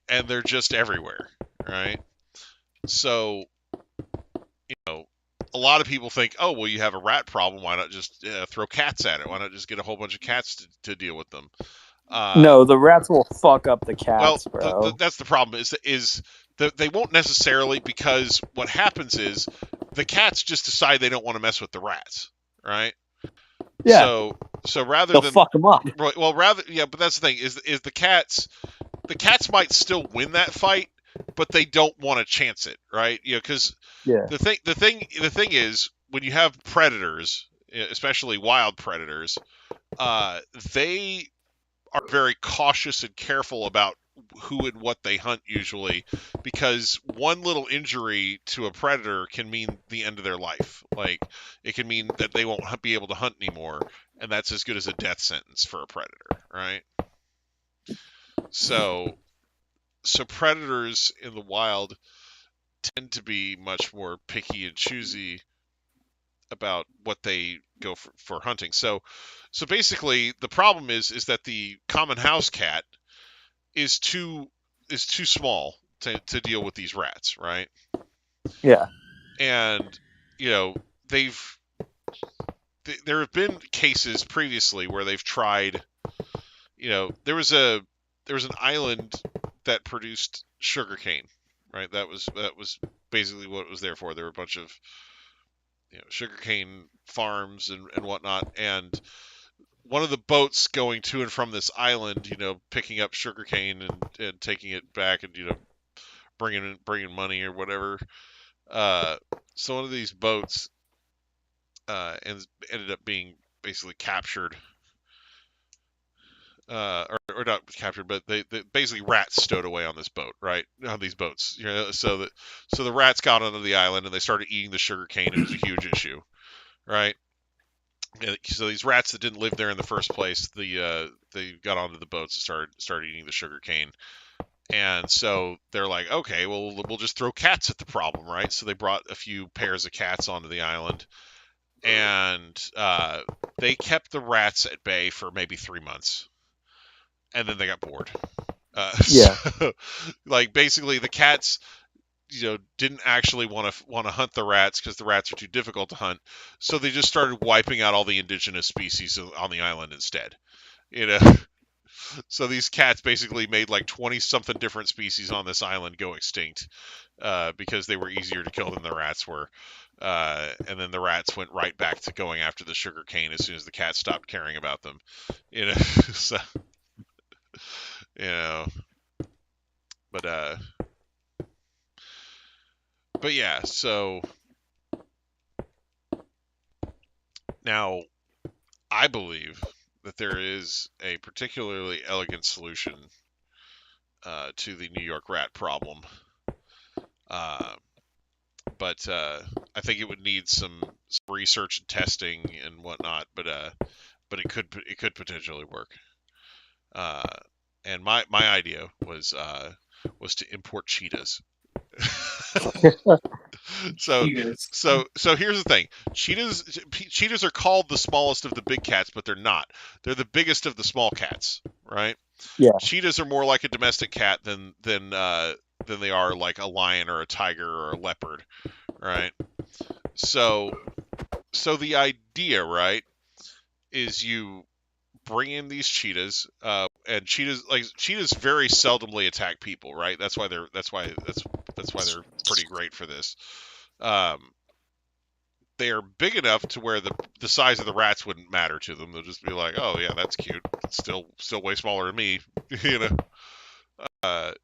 and they're just everywhere. Right? So a lot of people think, oh, well, you have a rat problem. Why not just throw cats at it? Why not just get a whole bunch of cats to deal with them? No, the rats will fuck up the cats, bro. That's the problem. Is that they won't necessarily, because what happens is the cats just decide they don't want to mess with the rats, right? Yeah. So rather They'll than fuck them up. well, but that's the thing is the cats might still win that fight, but they don't want to chance it, right? Because the thing is, when you have predators, especially wild predators, they are very cautious and careful about who and what they hunt usually, because one little injury to a predator can mean the end of their life. Like, it can mean that they won't be able to hunt anymore, and that's as good as a death sentence for a predator, right? So predators in the wild tend to be much more picky and choosy about what they go for hunting. So basically, the problem is that the common house cat is too small to deal with these rats, right? Yeah. And there have been cases previously where they've tried. There was an island that produced sugarcane, right? That was basically what it was there for. There were a bunch of sugarcane farms and whatnot, and one of the boats going to and from this island, picking up sugarcane and taking it back, and bringing money or whatever. So one of these boats ended up being basically captured, or not captured, but they basically rats stowed away on this boat, right? On these boats, so the rats got onto the island and they started eating the sugarcane. It was a huge issue, right? And so these rats that didn't live there in the first place, they got onto the boats and started eating the sugarcane. And so they're like, okay, well, we'll just throw cats at the problem, right? So they brought a few pairs of cats onto the island, and they kept the rats at bay for maybe 3 months, and then they got bored. Yeah. So, like, basically, the cats didn't actually want to hunt the rats because the rats are too difficult to hunt. So they just started wiping out all the indigenous species on the island instead. So these cats basically made like 20 something different species on this island go extinct because they were easier to kill than the rats were. And then the rats went right back to going after the sugar cane as soon as the cats stopped caring about them. So but but yeah, so now I believe that there is a particularly elegant solution to the New York rat problem. But I think it would need some research and testing and whatnot. But it could potentially work. And my idea was to import cheetahs. So Cheetahs. so here's the thing. Cheetahs are called the smallest of the big cats, but they're not. They're the biggest of the small cats, right? Yeah. Cheetahs are more like a domestic cat than they are like a lion or a tiger or a leopard, right? So the idea, right, is you bring in these cheetahs, and cheetahs very seldomly attack people, right? That's why they're pretty great for this. They are big enough to where the size of the rats wouldn't matter to them. They'll just be like, oh yeah, that's cute. It's still way smaller than me, you know.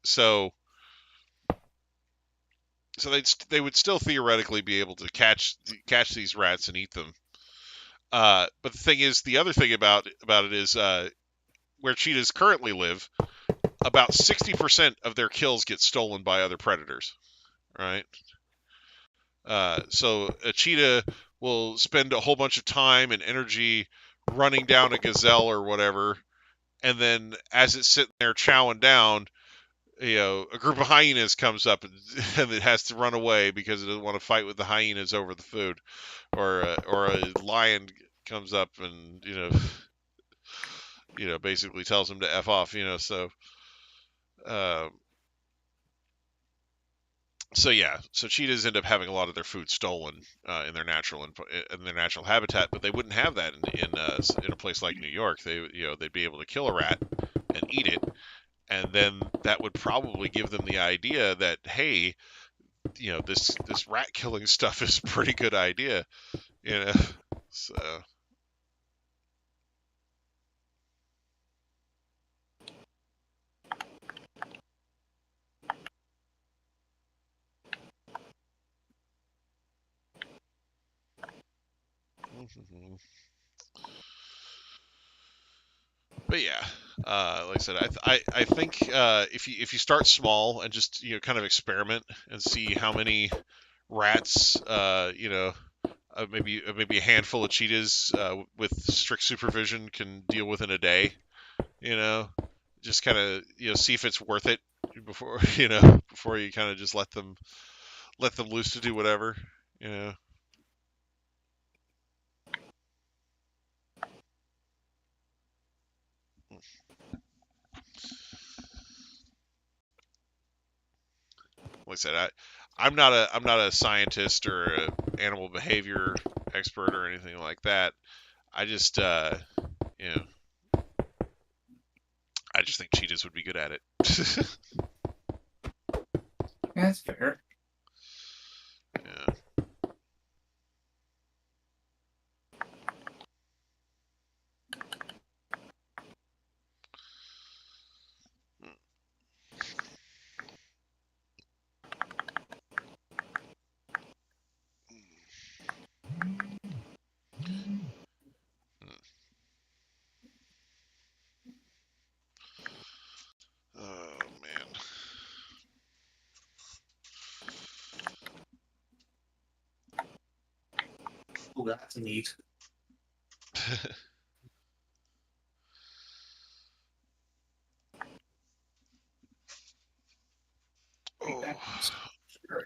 So they would still theoretically be able to catch these rats and eat them. But the thing is, the other thing about it is where cheetahs currently live, about 60% of their kills get stolen by other predators, right? So a cheetah will spend a whole bunch of time and energy running down a gazelle or whatever, and then as it's sitting there chowing down, a group of hyenas comes up and it has to run away because it doesn't want to fight with the hyenas over the food, or a lion comes up and basically tells him to F off, uh, so cheetahs end up having a lot of their food stolen in their natural habitat, but they wouldn't have that in a place like New York. They'd be able to kill a rat and eat it, and then that would probably give them the idea that, hey, this rat killing stuff is a pretty good idea, so. But yeah, like I said, I think if you start small and just kind of experiment and see how many rats maybe a handful of cheetahs with strict supervision can deal with in a day, just kind of see if it's worth it before before you kind of just let them loose to do whatever, you know. Like I said, I'm not a scientist or a animal behavior expert or anything like that. I just I just think cheetahs would be good at it. Yeah, that's fair. Yeah. Oh man. Oh, that's neat. Oh. Sure.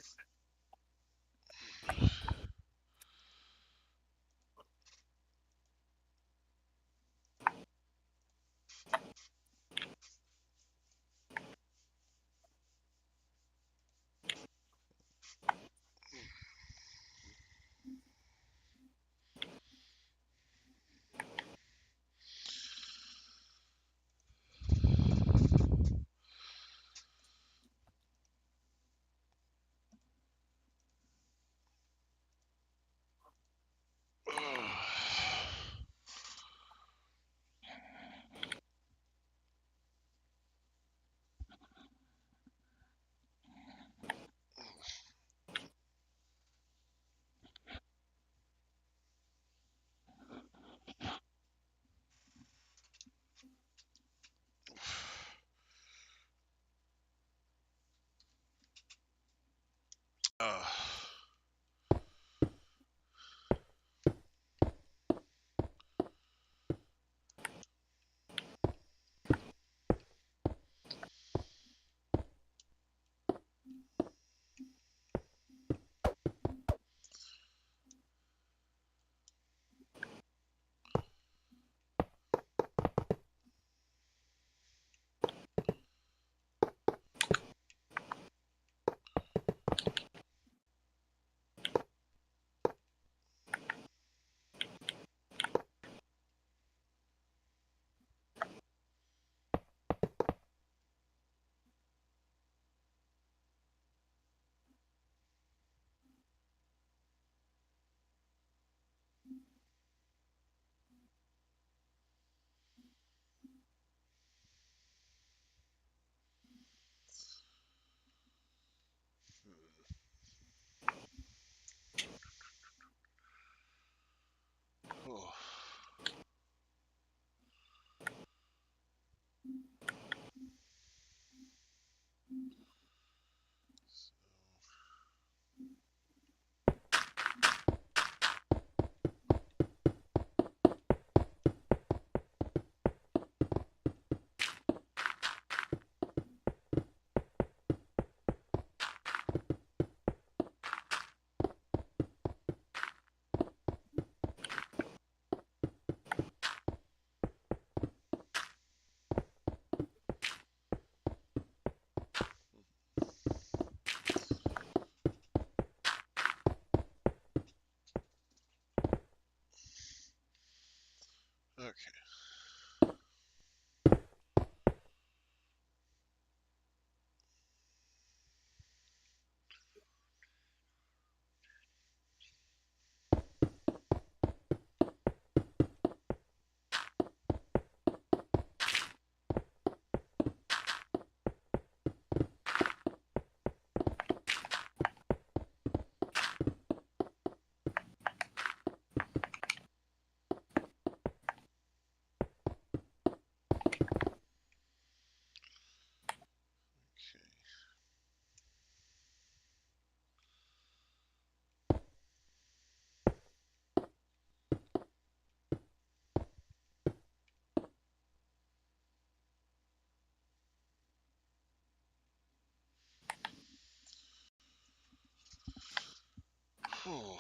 Whew.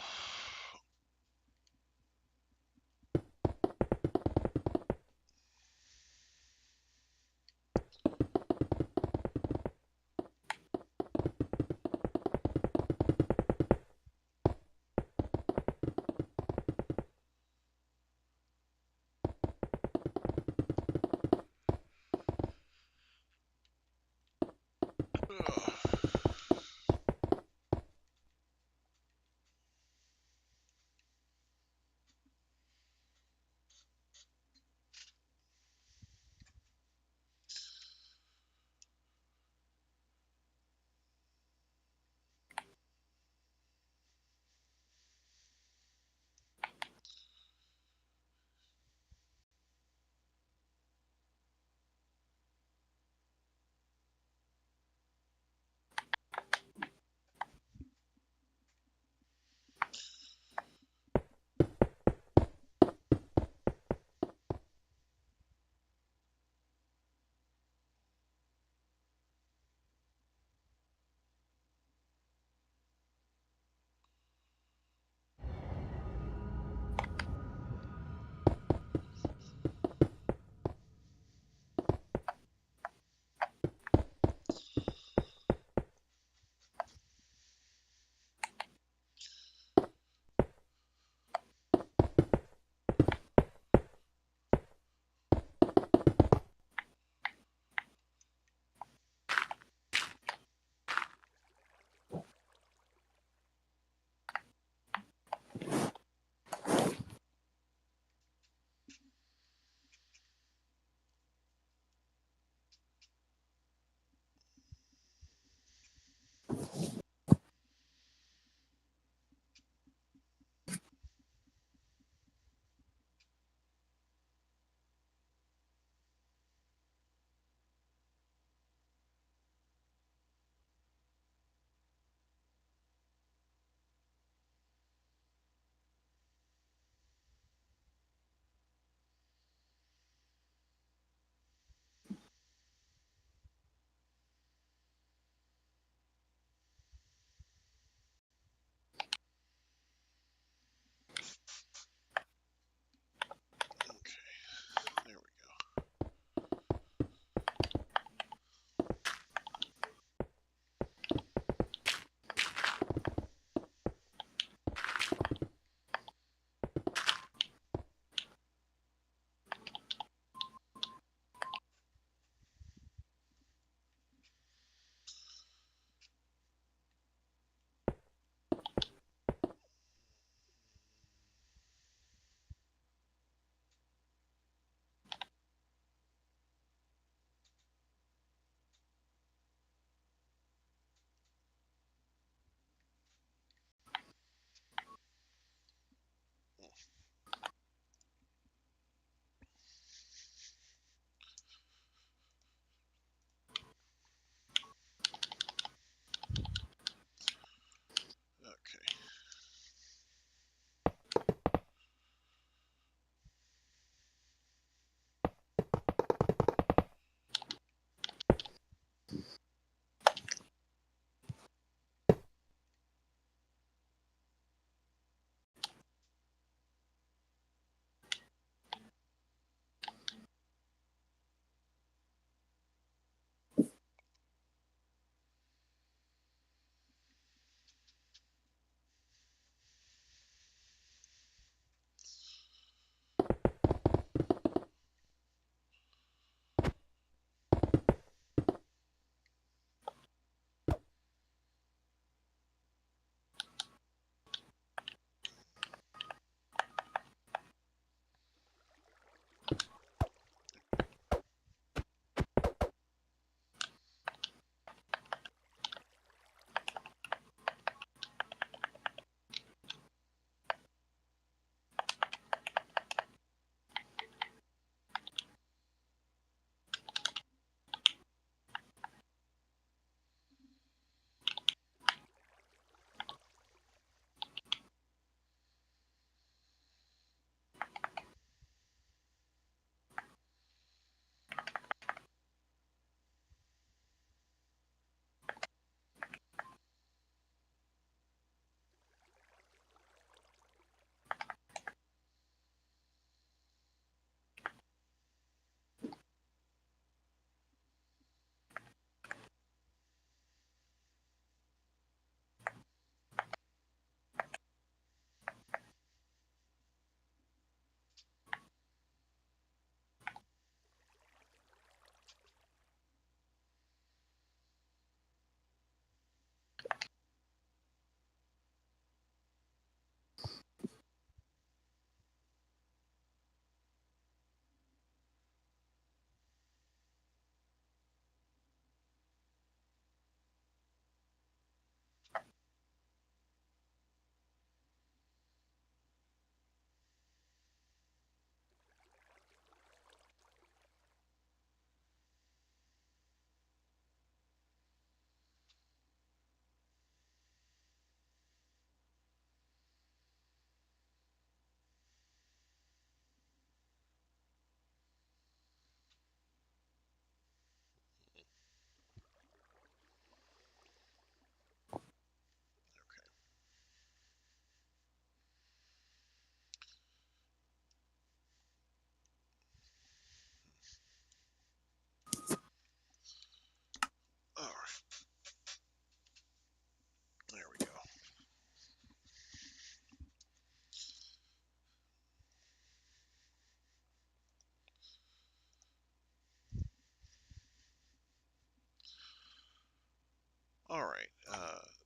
All right.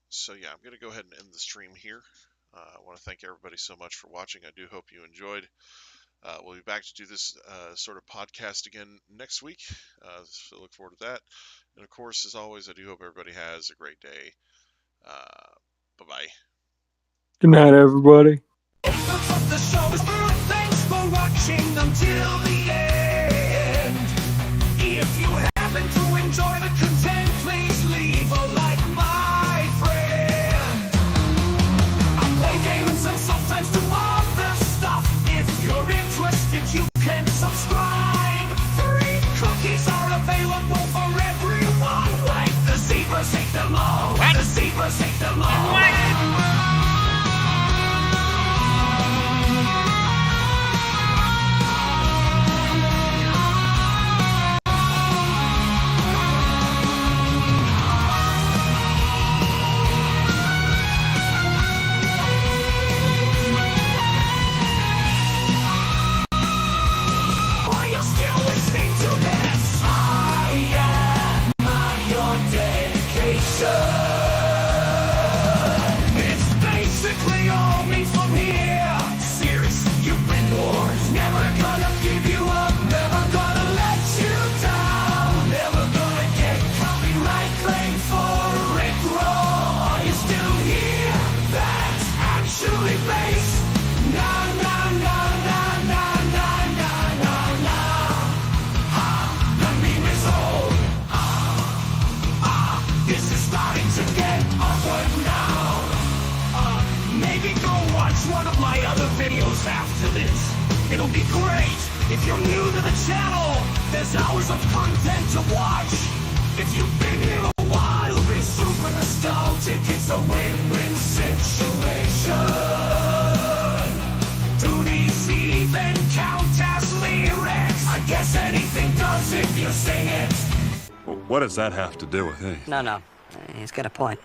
So yeah, I'm going to go ahead and end the stream here. I want to thank everybody so much for watching. I do hope you enjoyed. We'll be back to do this sort of podcast again next week. So look forward to that. And of course, as always, I do hope everybody has a great day. Bye-bye. Good night, everybody. Thanks for watching until the end. If you happen to enjoy the content, please leave a like, my friend. I play games and sometimes do other stuff. If you're interested, you can subscribe. 3 cookies are available for everyone. Like the zebras ate them all. What? The zebras ate them all. What? One of my other videos after this. It'll be great. If you're new to the channel, there's hours of content to watch. If you've been here a while, be super nostalgic. It's a win-win situation. Do these even count as lyrics? I guess anything does if you sing it. What does that have to do with anything? No. He's got a point.